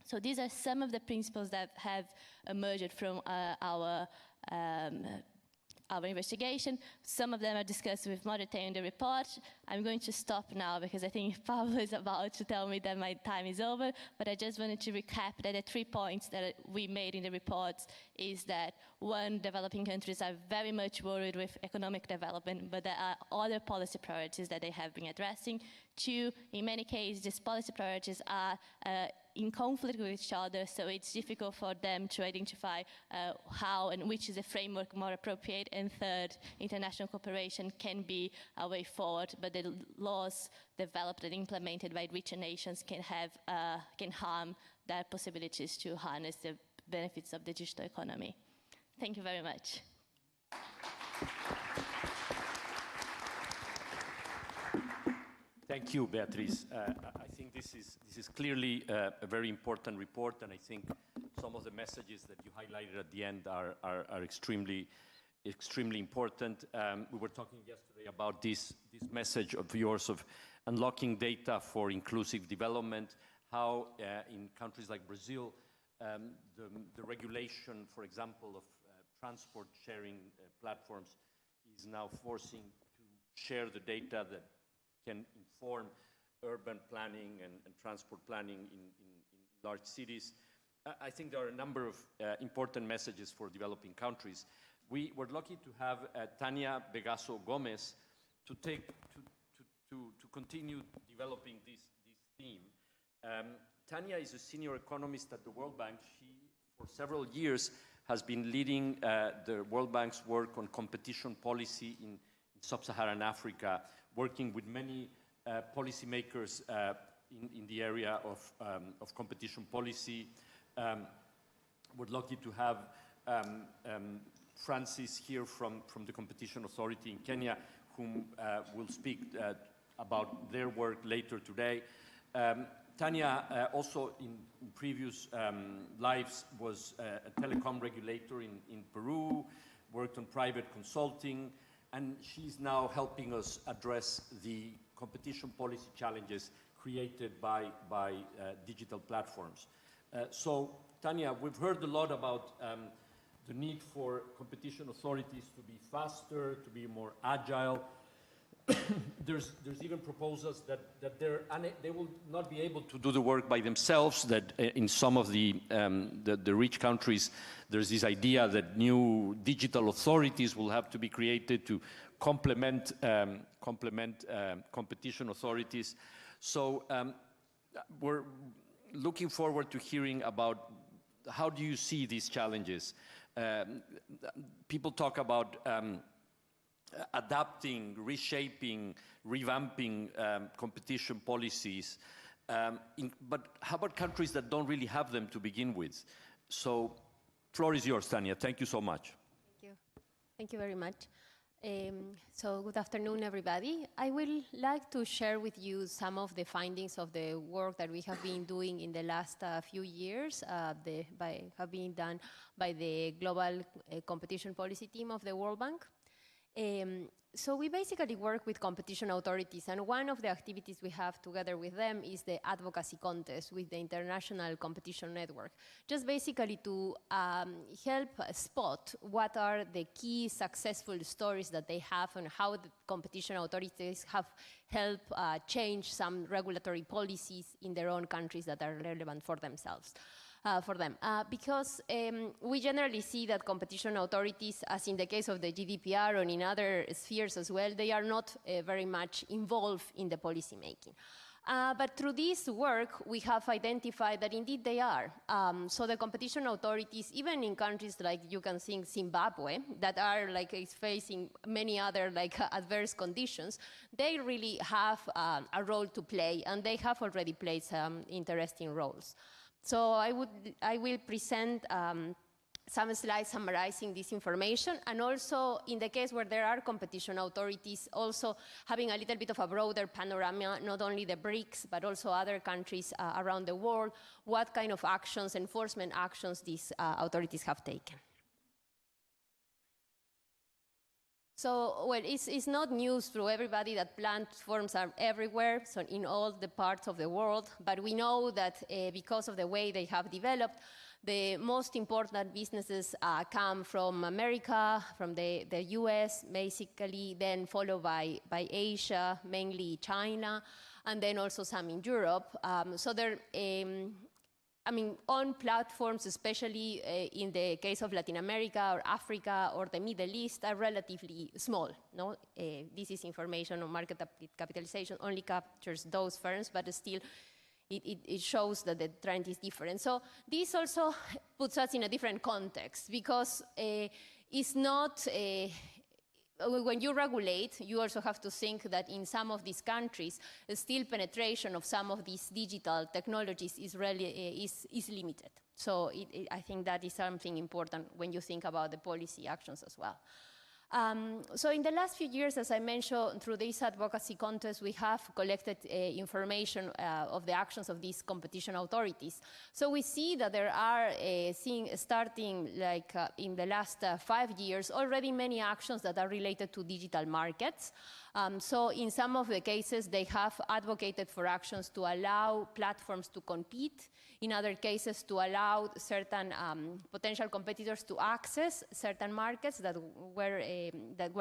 So these are some of the principles that have emerged from our investigation. Some of them are discussed with more detail in the report. I'm going to stop now because I think Pablo is about to tell me that my time is over, but I just wanted to recap that the 3 points that we made in the report is that, one, developing countries are very much worried with economic development, but there are other policy priorities that they have been addressing. Two, in many cases, these policy priorities are in conflict with each other, so it's difficult for them to identify how and which is the framework more appropriate. And third, international cooperation can be a way forward, but the laws developed and implemented by richer nations can harm their possibilities to harness the benefits of the digital economy. Thank you very much. Thank you, Beatriz. I think this is clearly a very important report, and I think some of the messages that you highlighted at the end are extremely important. We were talking yesterday about this message of yours of unlocking data for inclusive development, how in countries like Brazil, the regulation, for example, of transport sharing platforms is now forcing to share the data that can inform urban planning and transport planning in large cities. I think there are a number of important messages for developing countries. We were lucky to have Tanya Begazo Gomez to continue developing this theme. Tanya is a senior economist at the World Bank. She, for several years, has been leading the World Bank's work on competition policy in sub-Saharan Africa, working with many policymakers in the area of competition policy. We're lucky to have Francis here from the Competition Authority in Kenya, whom will speak about their work later today. Tanya also in previous lives was a telecom regulator in Peru, worked on private consulting, and she's now helping us address the competition policy challenges created by digital platforms. So, Tanya, we've heard a lot about the need for competition authorities to be faster, to be more agile. There's even proposals that they will not be able to do the work by themselves, that in some of the rich countries, there's this idea that new digital authorities will have to be created to complement competition authorities. So we're looking forward to hearing about how do you see these challenges. People talk about adapting, reshaping, revamping competition policies. But how about countries that don't really have them to begin with? So, floor is yours, Tanya. Thank you so much. Thank you. Thank you very much. So, good afternoon, everybody. I would like to share with you some of the findings of the work that we have been doing in the last few years, have been done by the Global Competition Policy Team of the World Bank. So we basically work with competition authorities, and one of the activities we have together with them is the advocacy contest with the International Competition Network, just basically to help spot what are the key successful stories that they have and how the competition authorities have helped change some regulatory policies in their own countries that are relevant for themselves. Because we generally see that competition authorities, as in the case of the GDPR and in other spheres as well, they are not very much involved in the policy making. But through this work, we have identified that indeed they are. So the competition authorities, even in countries like you can think Zimbabwe, that are like facing many other like adverse conditions, they really have a role to play, and they have already played some interesting roles. So I will present some slides summarizing this information, and also in the case where there are competition authorities, also having a little bit of a broader panorama, not only the BRICS, but also other countries around the world, what kind of actions, enforcement actions these authorities have taken. So, well, it's not news to everybody that platforms are everywhere, so in all the parts of the world, but we know that because of the way they have developed, the most important businesses come from America, from the US, basically, then followed by Asia, mainly China, and then also some in Europe. So they're, I mean, on platforms, especially in the case of Latin America or Africa or the Middle East, are relatively small. No? This is information on market capitalization, only captures those firms, but still it shows that the trend is different. So this also puts us in a different context, because it's not, when you regulate, you also have to think that in some of these countries, still penetration of some of these digital technologies is limited. So I think that is something important when you think about the policy actions as well. So in the last few years, as I mentioned, through this advocacy contest, we have collected information of the actions of these competition authorities. So we see that there are, starting like in the last 5 years, already many actions that are related to digital markets. So in some of the cases, they have advocated for actions to allow platforms to compete. In other cases, to allow certain potential competitors to access certain markets where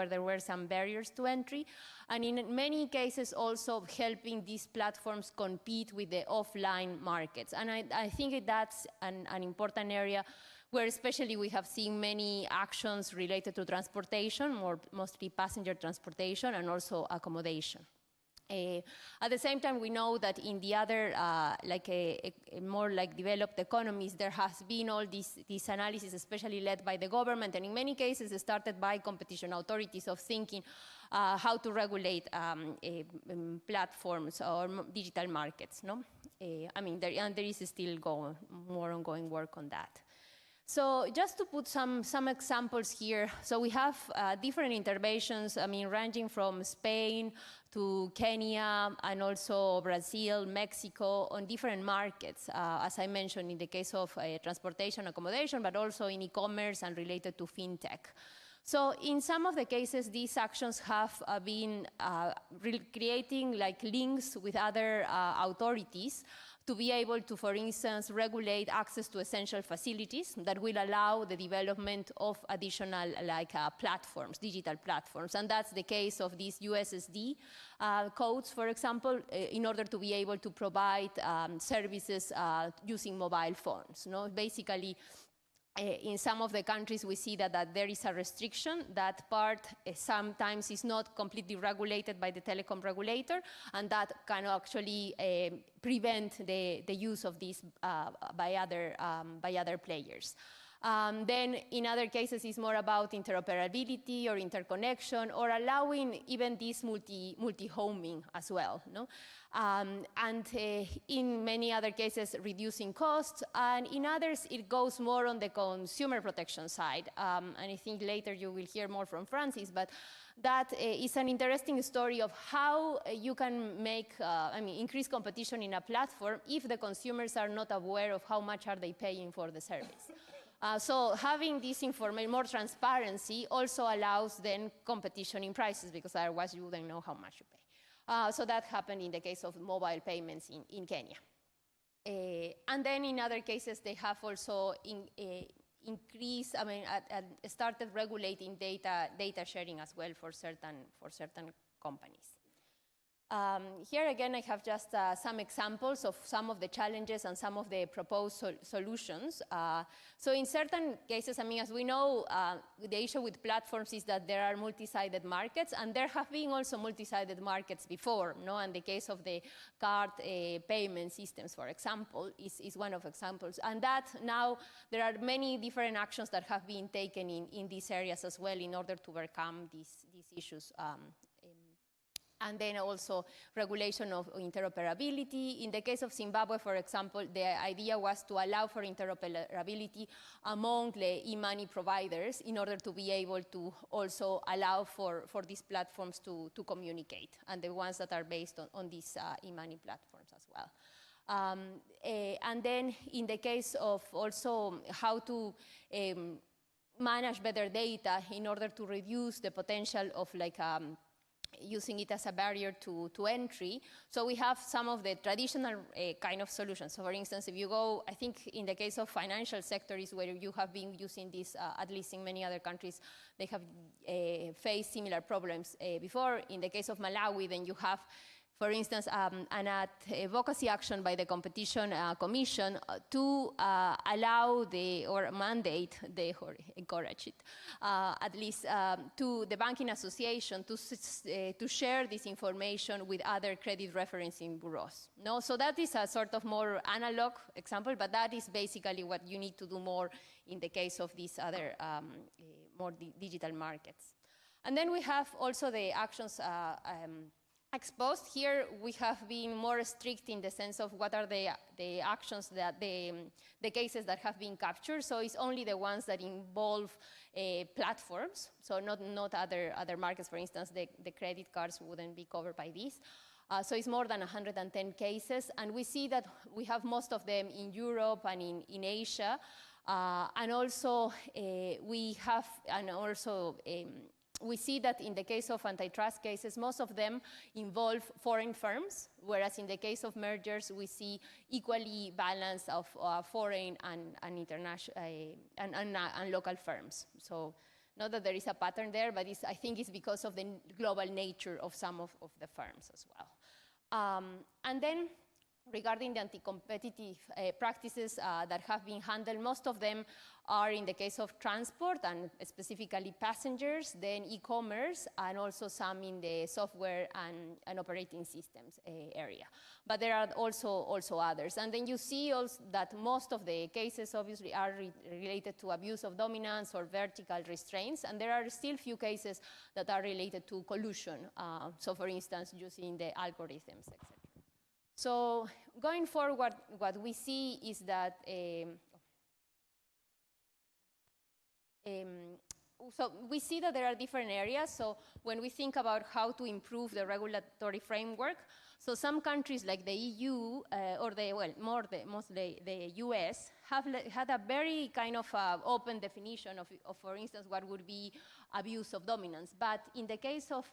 there were some barriers to entry. And in many cases, also helping these platforms compete with the offline markets. And I think that's an important area where especially we have seen many actions related to transportation, mostly passenger transportation, and also accommodation. At the same time, we know that in the other, more like developed economies, there has been all this analysis, especially led by the government, and in many cases started by competition authorities, of thinking how to regulate platforms or digital markets. No, I mean, there is still more ongoing work on that. So just to put some examples here, so we have different interventions, I mean, ranging from Spain to Kenya and also Brazil, Mexico, on different markets, as I mentioned, in the case of transportation accommodation, but also in e-commerce and related to fintech. So in some of the cases, these actions have been creating like links with other authorities to be able to, for instance, regulate access to essential facilities that will allow the development of additional platforms, digital platforms. And that's the case of these USSD codes, for example, in order to be able to provide services using mobile phones. No? Basically, in some of the countries, we see that there is a restriction. That part sometimes is not completely regulated by the telecom regulator, and that can actually prevent the use of these by other players. Then in other cases, it's more about interoperability or interconnection, or allowing even this multi-homing as well. No? In many other cases, reducing costs, and in others, it goes more on the consumer protection side. And I think later you will hear more from Francis, but that is an interesting story of how you can make, increase competition in a platform if the consumers are not aware of how much are they paying for the service. So having this information, more transparency, also allows then competition in prices, because otherwise you wouldn't know how much you pay. So that happened in the case of mobile payments in Kenya. And then in other cases, they have also increased, started regulating data sharing as well for certain companies. Here again, I have just some examples of some of the challenges and some of the proposed solutions. So in certain cases, as we know, the issue with platforms is that there are multi-sided markets, and there have been also multi-sided markets before. No? And the case of the card payment systems, for example, is one of examples. And that now there are many different actions that have been taken in these areas as well in order to overcome these issues And then also regulation of interoperability. In the case of Zimbabwe, for example, the idea was to allow for interoperability among the e-money providers in order to be able to also allow for these platforms to communicate, and the ones that are based on these e-money platforms as well. And then in the case of also how to manage better data in order to reduce the potential of like using it as a barrier to entry. So we have some of the traditional kind of solutions. So for instance, if you go, I think in the case of financial sector is where you have been using this, at least in many other countries, they have faced similar problems before. In the case of Malawi, then you have, for instance, an advocacy action by the Competition Commission to allow or mandate or encourage it, at least to the banking association to share this information with other credit referencing bureaus. No? So that is a sort of more analog example, but that is basically what you need to do more in the case of these other more digital markets. And then we have also the actions exposed. Here we have been more strict in the sense of what are the actions that the cases that have been captured. So it's only the ones that involve platforms. So not other markets. For instance, the credit cards wouldn't be covered by this. So it's more than 110 cases, and we see that we have most of them in Europe and in Asia, and also we see that in the case of antitrust cases, most of them involve foreign firms, whereas in the case of mergers, we see equally balance of foreign and international and local firms. So not that there is a pattern there, but I think it's because of the global nature of some of the firms as well. And then regarding the anti-competitive practices that have been handled, most of them are in the case of transport and specifically passengers, then e-commerce, and also some in the software and operating systems area. But there are also others. And then you see also that most of the cases obviously are related to abuse of dominance or vertical restraints, and there are still few cases that are related to collusion. So for instance, using the algorithms, etc. So going forward, what we see is that so we see that there are different areas. So when we think about how to improve the regulatory framework, so some countries like the EU or mostly the US have had a very kind of open definition of, for instance, what would be abuse of dominance. But in the case of,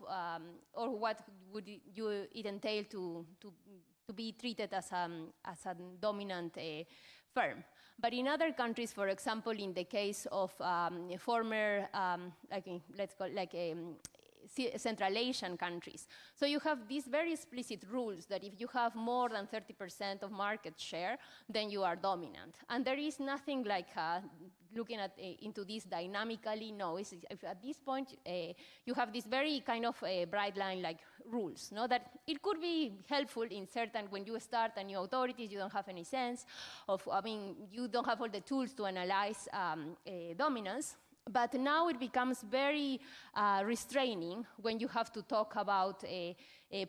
or what would it entail to be treated as a dominant firm. But in other countries, for example, in the case of former, let's call Central Asian countries. So you have these very explicit rules that if you have more than 30% of market share, then you are dominant. And there is nothing like looking into this dynamically. No, if at this point you have this very kind of bright line like rules, no? That it could be helpful in certain, when you start a new authorities, you don't have any sense of, you don't have all the tools to analyze dominance. But now it becomes very restraining when you have to talk about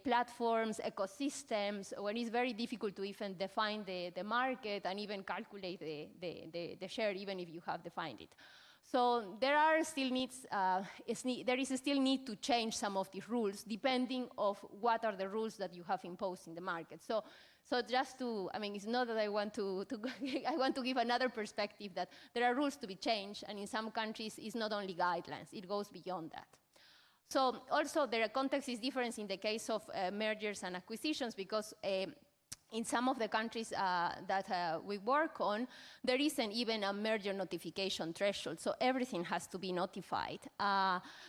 platforms, ecosystems, when it's very difficult to even define the market and even calculate the share, even if you have defined it. So there are still needs, there is still need to change some of these rules depending on what are the rules that you have imposed in the market. So just to, it's not that I want to I want to give another perspective that there are rules to be changed, and in some countries it's not only guidelines, it goes beyond that. So also the context is different in the case of mergers and acquisitions, because in some of the countries that we work on, there isn't even a merger notification threshold, so everything has to be notified.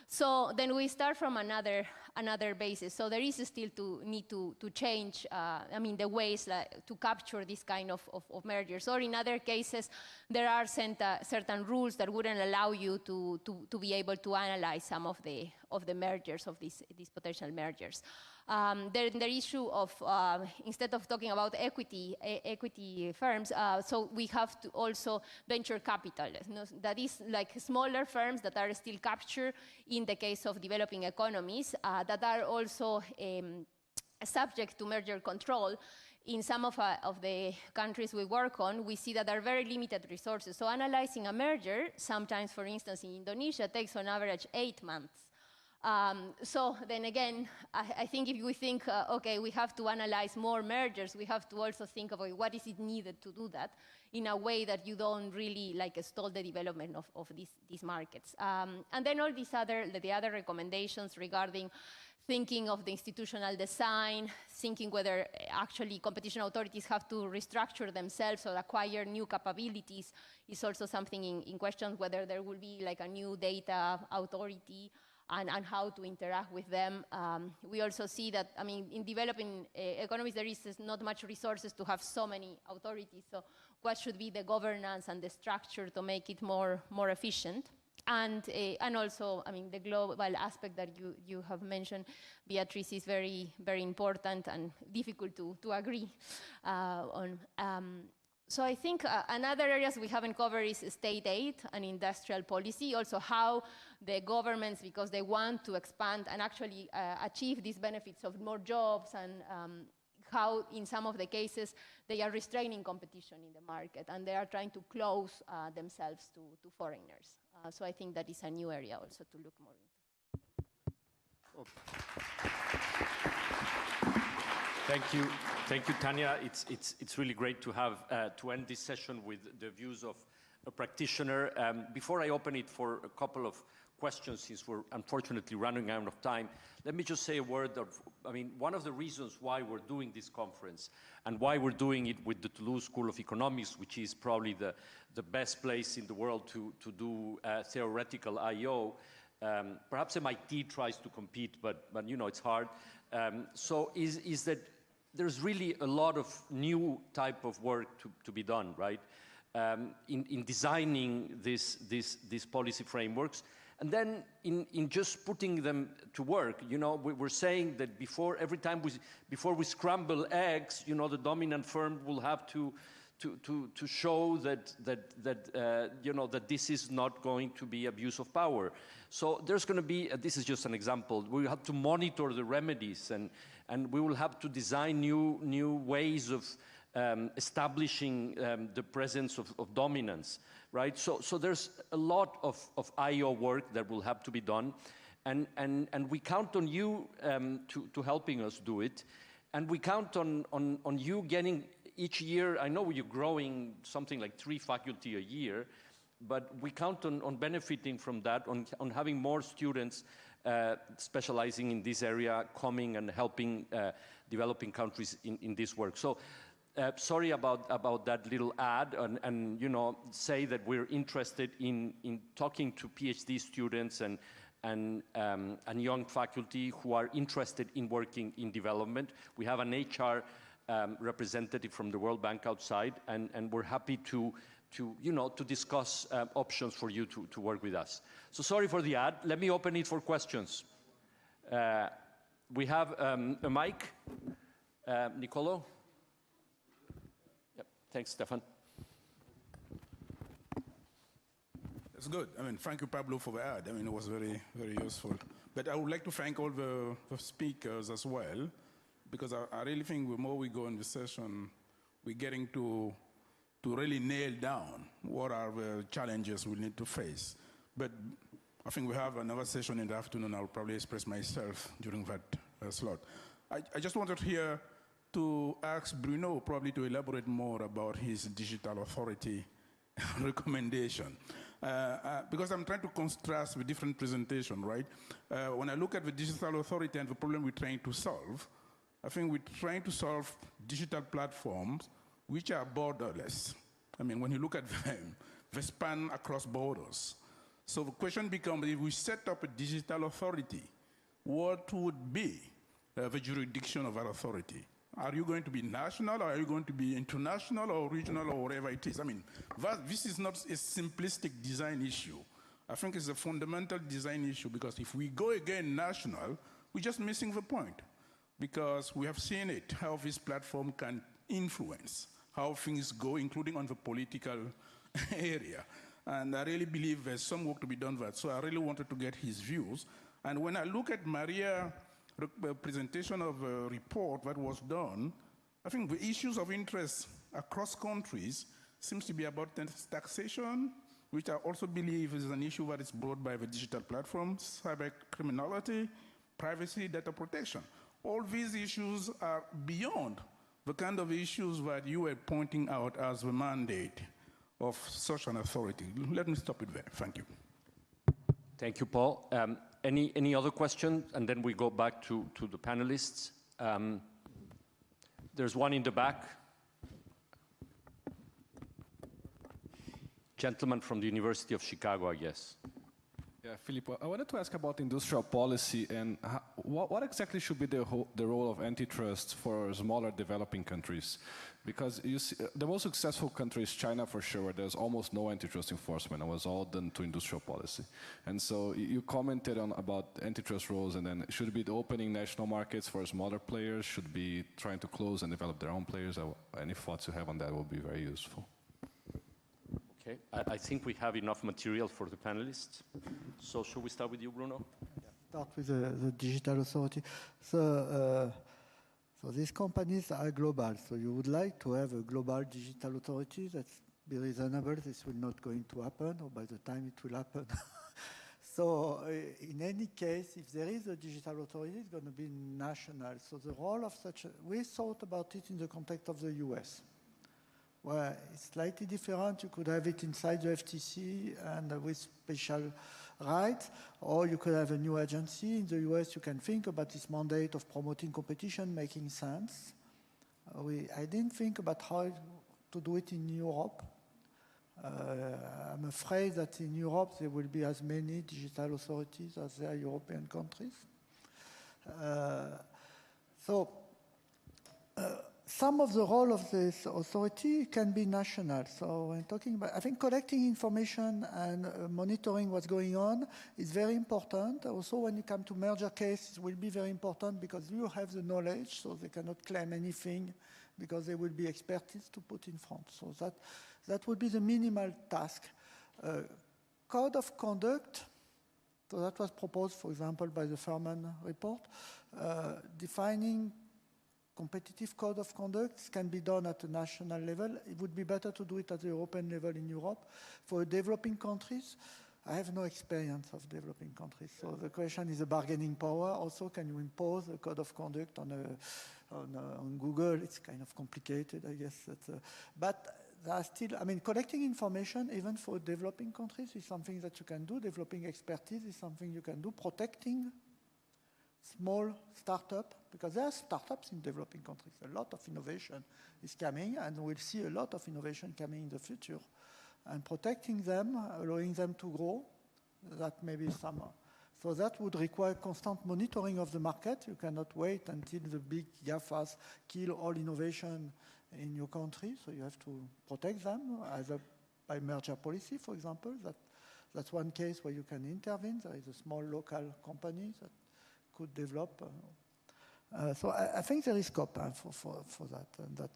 So then we start from another basis. So there is still need to change, the ways to capture this kind of mergers. Or in other cases, there are certain rules that wouldn't allow you to be able to analyze some of the the mergers, of these potential mergers. The issue of, instead of talking about equity firms, so we have to also venture capital. That is like smaller firms that are still captured in the case of developing economies, that are also subject to merger control. In some of the countries we work on, we see that there are very limited resources. So analyzing a merger, sometimes, for instance, in Indonesia, takes on average 8 months. So then again, I think if we think, okay, we have to analyze more mergers, we have to also think about what is it needed to do that in a way that you don't really like stall the development of these markets. And then all these the other recommendations regarding thinking of the institutional design, thinking whether actually competition authorities have to restructure themselves or acquire new capabilities is also something in question, whether there will be like a new data authority and how to interact with them. We also see that, I mean, in developing economies, there is not much resources to have so many authorities. So what should be the governance and the structure to make it more efficient? And also, I mean, the global aspect that you have mentioned, Beatriz, is very, very important and difficult to agree on. So I think another areas we haven't covered is state aid and industrial policy, also how the governments, because they want to expand and actually achieve these benefits of more jobs, and how in some of the cases they are restraining competition in the market and they are trying to close themselves to foreigners. So I think that is a new area also to look more into. Thank you, Tanya. It's really great to have to end this session with the views of a practitioner. Before I open it for a couple of questions, since we're unfortunately running out of time, let me just say a word of, I mean, one of the reasons why we're doing this conference and why we're doing it with the Toulouse School of Economics, which is probably the best place in the world to do theoretical I.O. Perhaps MIT tries to compete, but you know, it's hard. So is that there's really a lot of new type of work to be done, right? In designing these policy frameworks. And then in just putting them to work, you know, we're saying that before we scramble eggs, you know, the dominant firm will have to show that you know, that this is not going to be abuse of power. So there's going to be, this is just an example, we have to monitor the remedies, and we will have to design new ways of establishing the presence of dominance, right? So there's a lot of I.O. work that will have to be done, and we count on you to helping us do it, and we count on you getting each year. I know you're growing something like 3 faculty a year, but we count on benefiting from that, on having more students specializing in this area, coming and helping developing countries in this work. So sorry about that little ad, and you know, say that we're interested in talking to PhD students and young faculty who are interested in working in development. We have an HR representative from the World Bank outside, and we're happy to you know, to discuss options for you to work with us. So sorry for the ad. Let me open it for questions. We have a mic. Nicolo? Yep. Thanks, Stefan. That's good. I mean, thank you, Pablo, for the ad. I mean, it was very, very useful. But I would like to thank all the speakers as well, because I really think the more we go in the session, we're getting to really nail down what are the challenges we need to face. But I think we have another session in the afternoon. I'll probably express myself during that slot. I just wanted here to ask Bruno probably to elaborate more about his digital authority recommendation. Because I'm trying to contrast the different presentation, right? When I look at the digital authority and the problem we're trying to solve, I think we're trying to solve digital platforms which are borderless. I mean, when you look at them, they span across borders. So the question becomes, if we set up a digital authority, what would be the jurisdiction of that authority? Are you going to be national, or are you going to be international or regional or whatever it is? I mean, this is not a simplistic design issue. I think it's a fundamental design issue, because if we go again national, we're just missing the point. Because we have seen it, how this platform can influence how things go, including on the political area. And I really believe there's some work to be done that. So I really wanted to get his views. And when I look at Maria's presentation of a report that was done, I think the issues of interest across countries seems to be about taxation, which I also believe is an issue that is brought by the digital platforms, cyber criminality, privacy, data protection. All these issues are beyond the kind of issues that you were pointing out as the mandate of such an authority. Let me stop it there. Thank you. Thank you, Paul. Any other questions? And then we go back to the panelists. There's one in the back. Gentleman from the University of Chicago, I guess. Yeah, Filippo, I wanted to ask about industrial policy and what exactly should be the role of antitrust for smaller developing countries? Because you see, the most successful country is China for sure, where there's almost no antitrust enforcement. It was all done to industrial policy. And so you commented on about antitrust roles, and then should it be opening national markets for smaller players? Should be trying to close and develop their own players? Any thoughts you have on that will be very useful. Okay, I think we have enough material for the panelists. So should we start with you, Bruno? Start with the digital authority. So these companies are global. So you would like to have a global digital authority. That's be reasonable. This will not going to happen, or by the time it will happen. So in any case, if there is a digital authority, it's going to be national. So the role of such we thought about it in the context of the US. Well, it's slightly different. You could have it inside the FTC and with special rights, or you could have a new agency. In the US, you can think about this mandate of promoting competition making sense. I didn't think about how to do it in Europe. I'm afraid that in Europe, there will be as many digital authorities as there are European countries. Some of the role of this authority can be national. So when talking about, I think collecting information and monitoring what's going on is very important. Also, when you come to merger cases, it will be very important because you have the knowledge, so they cannot claim anything because there will be expertise to put in front. So that would be the minimal task. Code of conduct, so that was proposed, for example, by the Furman report, defining competitive code of conduct can be done at a national level. It would be better to do it at the European level in Europe. For developing countries, I have no experience of developing countries. So the question is a bargaining power. Also, can you impose a code of conduct on Google? It's kind of complicated, I guess. But there are still, I mean, collecting information, even for developing countries, is something that you can do. Developing expertise is something you can do. Protecting small startup, because there are startups in developing countries. A lot of innovation is coming, and we'll see a lot of innovation coming in the future. And protecting them, allowing them to grow, that may be some. So that would require constant monitoring of the market. You cannot wait until the big GAFAs kill all innovation in your country. So you have to protect them, either by merger policy, for example. That's one case where you can intervene. There is a small local company that could develop. So I think there is scope for that. And that.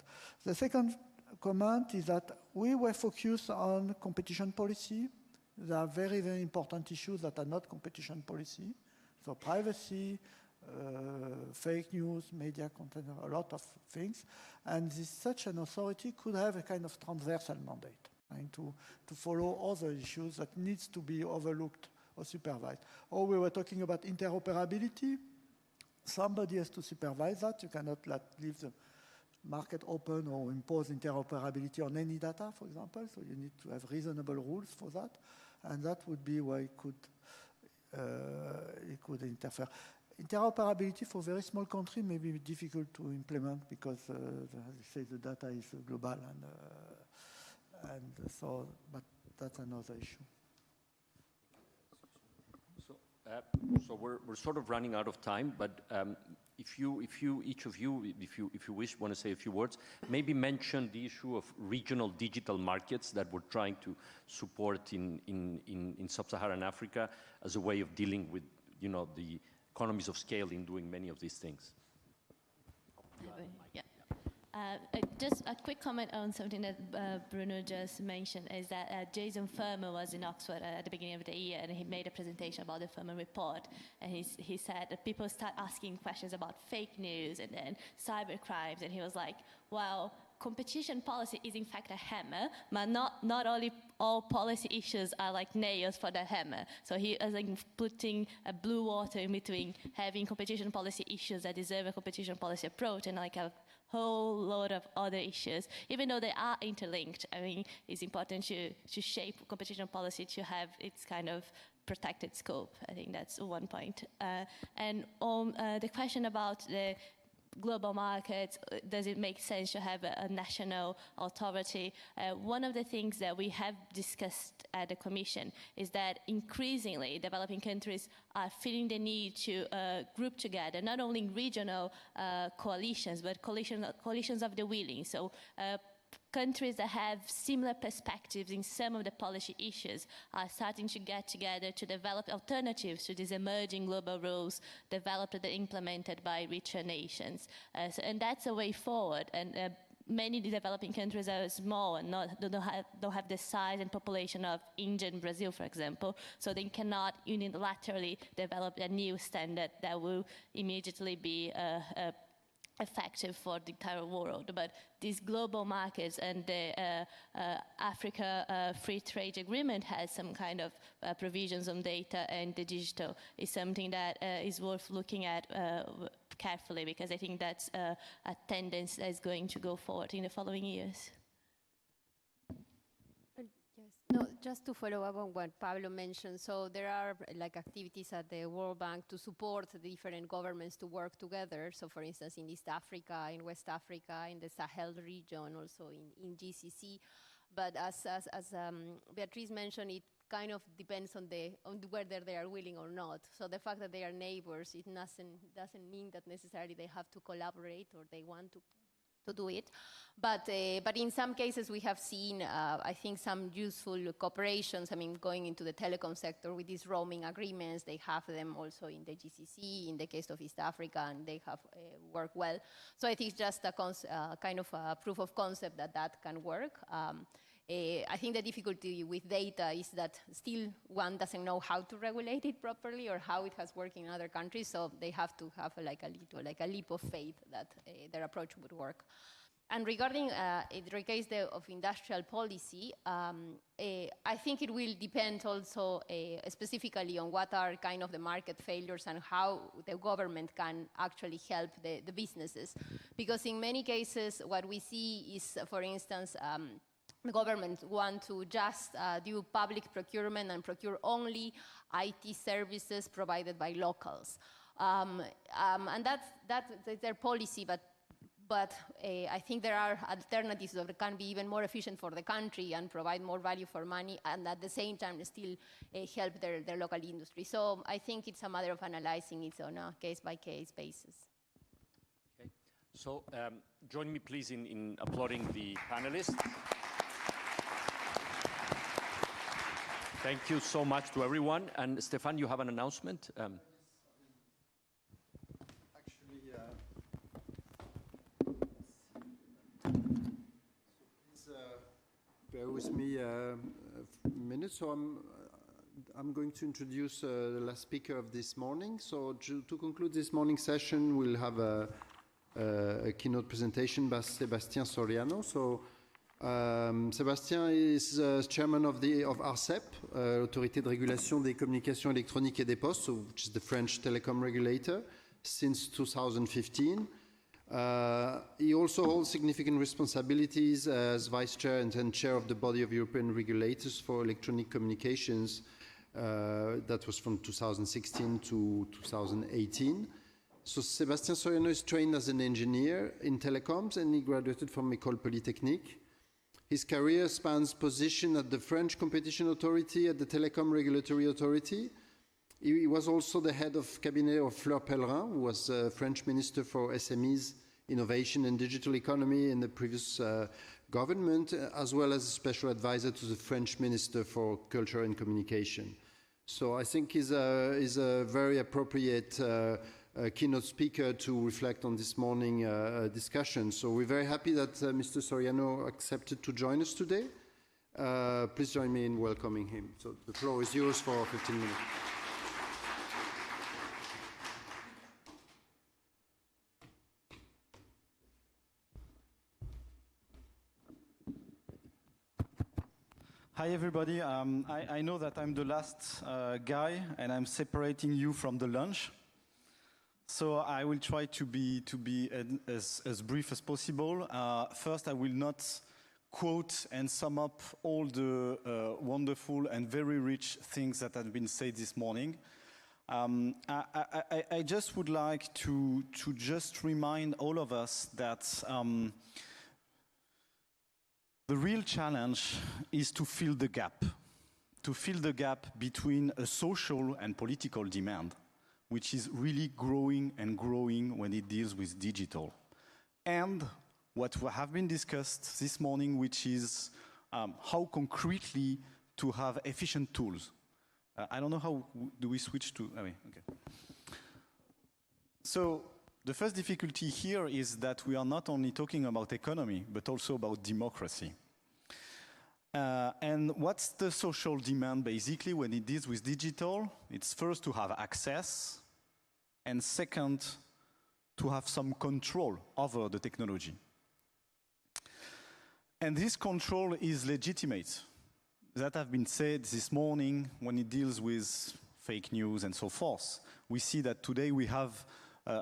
The second comment is that we were focused on competition policy. There are very, very important issues that are not competition policy. So privacy, fake news, media content, a lot of things. And such an authority could have a kind of transversal mandate, trying to follow other issues that needs to be overlooked or supervised. Or we were talking about interoperability. Somebody has to supervise that. You cannot leave the market open or impose interoperability on any data, for example. So you need to have reasonable rules for that. And that would be where it could interfere. Interoperability for very small countries may be difficult to implement because, as I say, the data is global. But that's another issue. So we're sort of running out of time, but if each of you, if you wish, want to say a few words, maybe mention the issue of regional digital markets that we're trying to support in sub-Saharan Africa as a way of dealing with, the economies of scale in doing many of these things. Yeah. Just a quick comment on something that Bruno just mentioned is that Jason Furman was in Oxford at the beginning of the year, and he made a presentation about the Furman report, and he said that people start asking questions about fake news and then cyber crimes, and he was like, well, competition policy is in fact a hammer, but not all policy issues are like nails for the hammer. So he is like putting a blue water in between having competition policy issues that deserve a competition policy approach and like a whole load of other issues, even though they are interlinked. I mean, it's important to shape competition policy to have its kind of protected scope. I think that's one point. And on the question about the global markets, does it make sense to have a national authority? One of the things that we have discussed at the Commission is that increasingly developing countries are feeling the need to group together, not only regional coalitions, but coalitions of the willing. So countries that have similar perspectives in some of the policy issues are starting to get together to develop alternatives to these emerging global rules developed and implemented by richer nations. And that's a way forward. And many developing countries are small and don't have the size and population of India and Brazil, for example, so they cannot unilaterally develop a new standard that will immediately be effective for the entire world. But these global markets and the Africa Free Trade Agreement has some kind of provisions on data, and the digital is something that is worth looking at carefully, because I think that's a tendency that is going to go forward in the following years. No, just to follow up on what Pablo mentioned, so there are like activities at the World Bank to support the different governments to work together. So for instance, in East Africa, in West Africa, in the Sahel region, also in GCC. But as Beatriz mentioned, it kind of depends on whether they are willing or not. So the fact that they are neighbors, it doesn't mean that necessarily they have to collaborate or they want to do it. But in some cases we have seen, I think, some useful cooperations. I mean, going into the telecom sector with these roaming agreements, they have them also in the GCC, in the case of East Africa, and they have worked well. So I think it's just a kind of a proof of concept that can work. I think the difficulty with data is that still one doesn't know how to regulate it properly or how it has worked in other countries, so they have to have a leap of faith that their approach would work. And regarding the case of industrial policy, I think it will depend also specifically on what are kind of the market failures and how the government can actually help the businesses. Because in many cases, what we see is, for instance, the government want to just do public procurement and procure only IT services provided by locals. And that's their policy, but I think there are alternatives that can be even more efficient for the country and provide more value for money, and at the same time still help their local industry. So I think it's a matter of analyzing it on a case-by-case basis. Okay. So join me please in applauding the panelists. Thank you so much to everyone. And Stefan, you have an announcement? Please bear with me a minute. So I'm going to introduce the last speaker of this morning. So to conclude this morning session, we'll have a keynote presentation by Sébastien Soriano. So Sébastien is chairman of ARCEP, Autorité de Régulation des Communications Électroniques et des Postes, so, which is the French telecom regulator, since 2015. He also holds significant responsibilities as vice chair and chair of the body of European regulators for electronic communications. That was from 2016 to 2018. So Sébastien Soriano is trained as an engineer in telecoms, and he graduated from École Polytechnique. His career spans position at the French Competition Authority, at the Telecom Regulatory Authority, He was also the head of cabinet of Fleur Pellerin, who was French Minister for SMEs, Innovation and Digital Economy in the previous government, as well as a special advisor to the French Minister for Culture and Communication. So I think he's a very appropriate keynote speaker to reflect on this morning discussion. So we're very happy that Mr. Soriano accepted to join us today. Please join me in welcoming him. So the floor is yours for 15 minutes. Hi everybody, I know that I'm the last guy and I'm separating you from the lunch. So I will try to be as brief as possible. First, I will not quote and sum up all the wonderful and very rich things that have been said this morning. I just would like to just remind all of us that the real challenge is to fill the gap between a social and political demand, which is really growing and growing when it deals with digital. And what have been discussed this morning, which is how concretely to have efficient tools. I don't know how do we switch to, okay. So the first difficulty here is that we are not only talking about economy, but also about democracy. And what's the social demand basically when it deals with digital? It's first to have access, and second, to have some control over the technology. And this control is legitimate. That have been said this morning when it deals with fake news and so forth. We see that today we have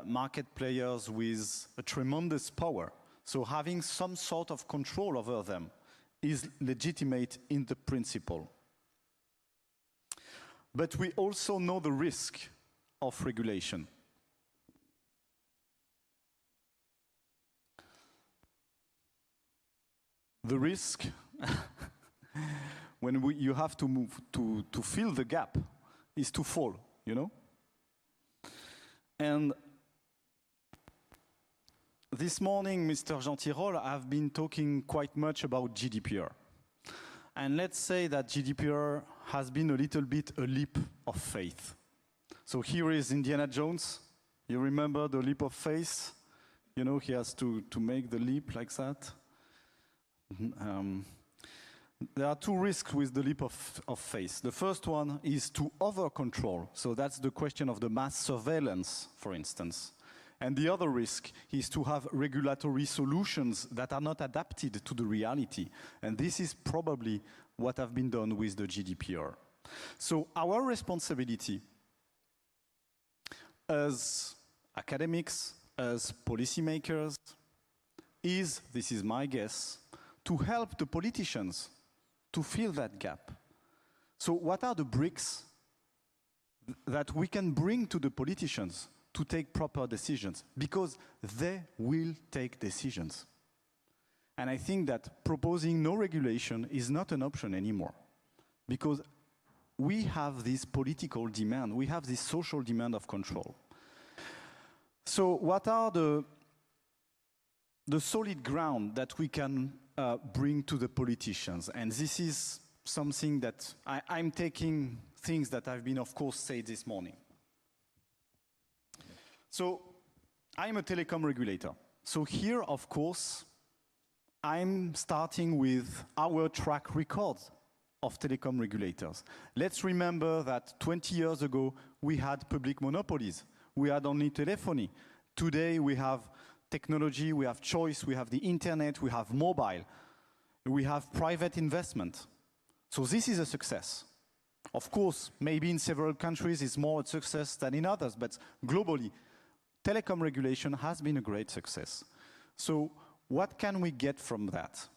market players with a tremendous power. So having some sort of control over them is legitimate in the principle. But we also know the risk of regulation. The risk when you have to move to fill the gap is to fall, you know? And this morning, Mr. Gentirol, I've been talking quite much about GDPR. And let's say that GDPR has been a little bit a leap of faith. So here is Indiana Jones. You remember the leap of faith? You know, he has to make the leap like that. There are two risks with the leap of faith. The first one is to over-control. So that's the question of the mass surveillance, for instance. And the other risk is to have regulatory solutions that are not adapted to the reality. And this is probably what has been done with the GDPR. So our responsibility as academics, as policymakers, is, this is my guess, to help the politicians to fill that gap. So what are the BRICS that we can bring to the politicians to take proper decisions? Because they will take decisions. And I think that proposing no regulation is not an option anymore. Because we have this political demand, we have this social demand of control. So what are the solid ground that we can bring to the politicians? And this is something that I'm taking things that have been, of course, said this morning. So I'm a telecom regulator. So here, of course, I'm starting with our track record of telecom regulators. Let's remember that 20 years ago, we had public monopolies. We had only telephony. Today, we have technology, we have choice, we have the internet, we have mobile, we have private investment. So this is a success. Of course, maybe in several countries it's more a success than in others, but globally, telecom regulation has been a great success. So what can we get from that?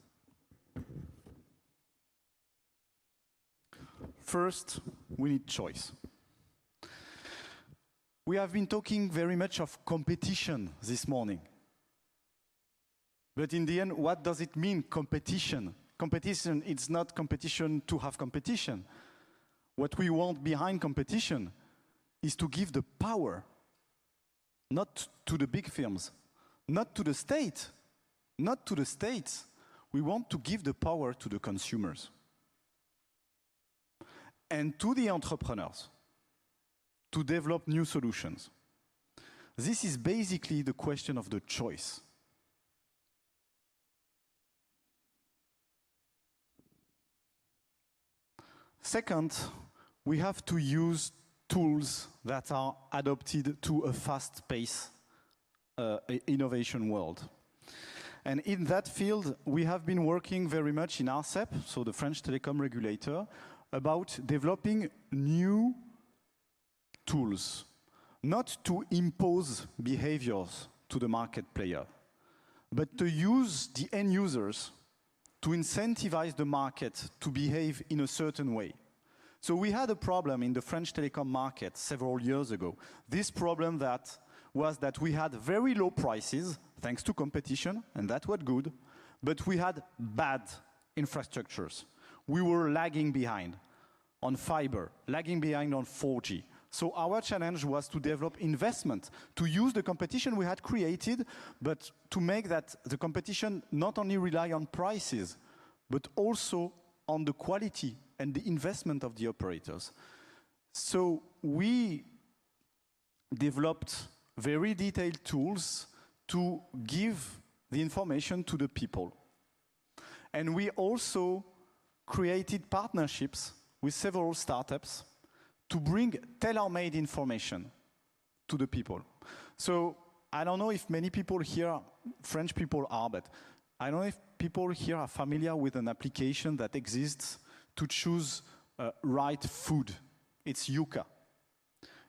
First, we need choice. We have been talking very much of competition this morning. But in the end, what does it mean, competition? Competition, it's not competition to have competition. What we want behind competition is to give the power, not to the big firms, not to the state, not to the states. We want to give the power to the consumers and to the entrepreneurs to develop new solutions. This is basically the question of the choice. Second, we have to use tools that are adapted to a fast-paced innovation world. And in that field, we have been working very much in ARCEP, so the French telecom regulator, about developing new tools, not to impose behaviors to the market player, but to use the end users to incentivize the market to behave in a certain way. So we had a problem in the French telecom market several years ago. This problem was that we had very low prices, thanks to competition, and that was good, but we had bad infrastructures. We were lagging behind on fiber, lagging behind on 4G. So our challenge was to develop investment, to use the competition we had created, but to make that the competition not only rely on prices, but also on the quality and the investment of the operators. So we developed very detailed tools to give the information to the people. And we also created partnerships with several startups to bring tailor-made information to the people. So I don't know if many people here, French people are, but I don't know if people here are familiar with an application that exists to choose right food. It's Yuka.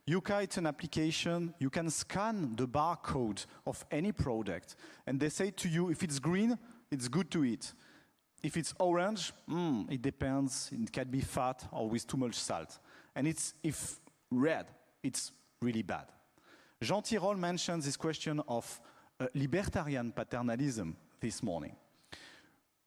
Yuka, it's an application, you can scan the barcode of any product, and they say to you, if it's green, it's good to eat. If it's orange, it depends, it can be fat or with too much salt. And if red, it's really bad. Jean Tirole mentioned this question of libertarian paternalism this morning.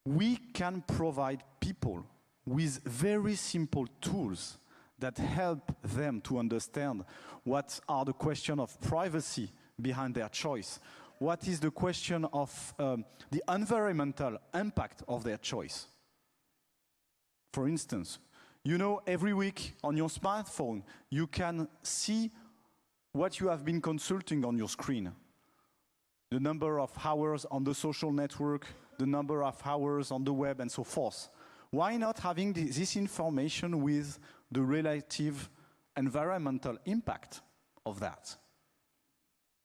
We can provide people with very simple tools that help them to understand what are the questions of privacy behind their choice. What is the question of the environmental impact of their choice? For instance, you know, every week on your smartphone, you can see what you have been consulting on your screen. The number of hours on the social network, the number of hours on the web, and so forth. Why not having this information with the relative environmental impact of that?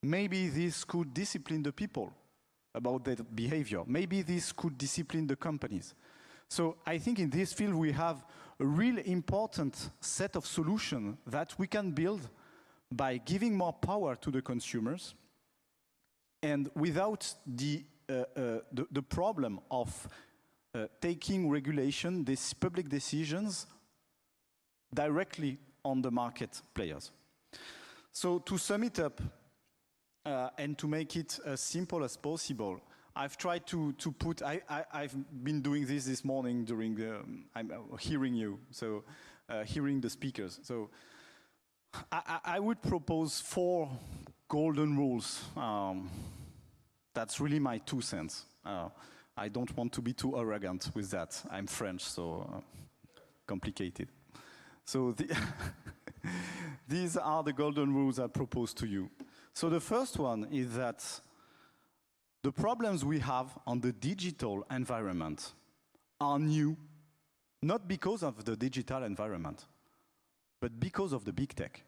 Maybe this could discipline the people about their behavior. Maybe this could discipline the companies. So I think in this field we have a really important set of solutions that we can build by giving more power to the consumers and without the problem of taking regulation, these public decisions directly on the market players. So to sum it up and to make it as simple as possible, I've tried to put, I've been doing this morning during the, I'm hearing you, so hearing the speakers. So I would propose 4 golden rules. That's really my 2 cents. I don't want to be too arrogant with that. I'm French, so complicated. So these are the golden rules I propose to you. So the first one is that the problems we have on the digital environment are new, not because of the digital environment, but because of the big tech.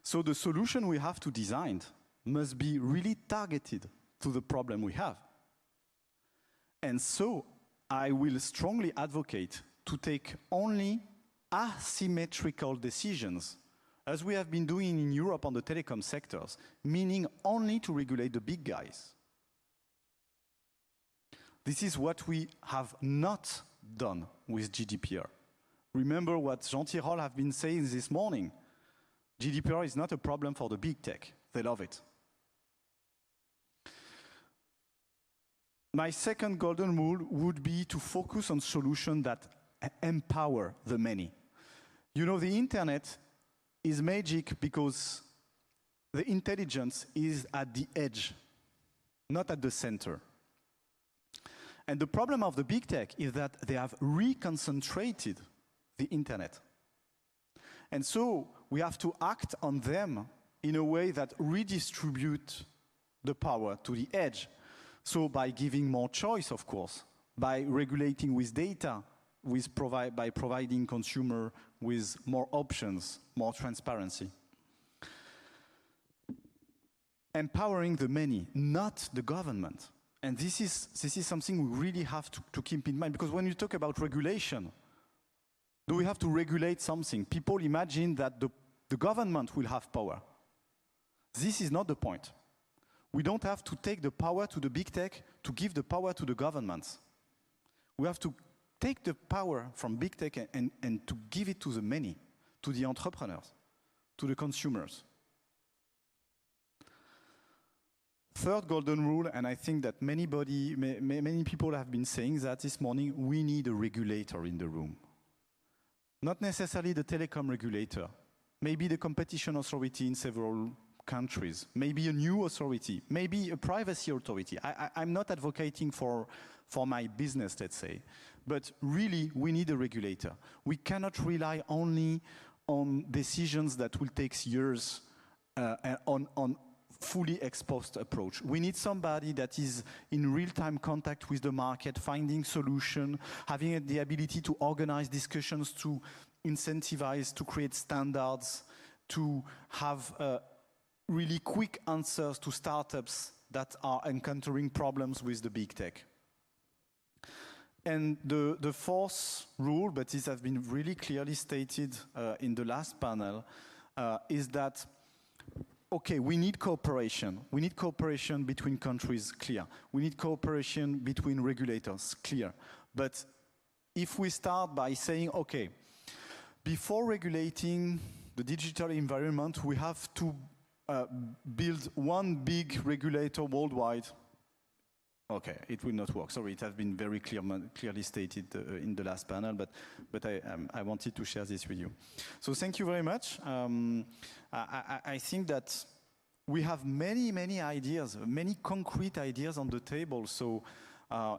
So the solution we have to design must be really targeted to the problem we have. And so I will strongly advocate to take only asymmetrical decisions, as we have been doing in Europe on the telecom sectors, meaning only to regulate the big guys. This is what we have not done with GDPR. Remember what Jean Tirole have been saying this morning. GDPR is not a problem for the big tech. They love it. My second golden rule would be to focus on solutions that empower the many. You know, the internet is magic because the intelligence is at the edge, not at the center. And the problem of the big tech is that they have reconcentrated the internet. And so we have to act on them in a way that redistribute the power to the edge. So by giving more choice, of course, by regulating with data, by providing consumer with more options, more transparency. Empowering the many, not the government. And this is something we really have to keep in mind, because when you talk about regulation, do we have to regulate something? People imagine that the government will have power. This is not the point. We don't have to take the power to the big tech to give the power to the governments. We have to take the power from big tech and to give it to the many, to the entrepreneurs, to the consumers. Third golden rule, and I think that many people have been saying that this morning, we need a regulator in the room. Not necessarily the telecom regulator, maybe the competition authority in several countries, maybe a new authority, maybe a privacy authority. I'm not advocating for my business, let's say, but really we need a regulator. We cannot rely only on decisions that will take years on fully exposed approach. We need somebody that is in real-time contact with the market, finding solution, having the ability to organize discussions, to incentivize, to create standards, to have really quick answers to startups that are encountering problems with the big tech. And the fourth rule, but this has been really clearly stated in the last panel, is that okay, we need cooperation. We need cooperation between countries, clear. We need cooperation between regulators, clear. But if we start by saying, okay, before regulating the digital environment, we have to build one big regulator worldwide. Okay, it will not work. Sorry, it has been very clearly stated in the last panel, but I wanted to share this with you. So thank you very much. I think that we have many ideas, many concrete ideas on the table. So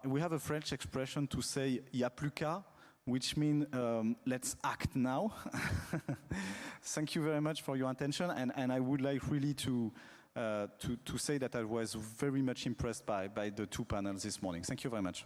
we have a French expression to say "y a plus qu'à," which means let's act now. Thank you very much for your attention, and I would like really to say that I was very much impressed by the two panels this morning. Thank you very much.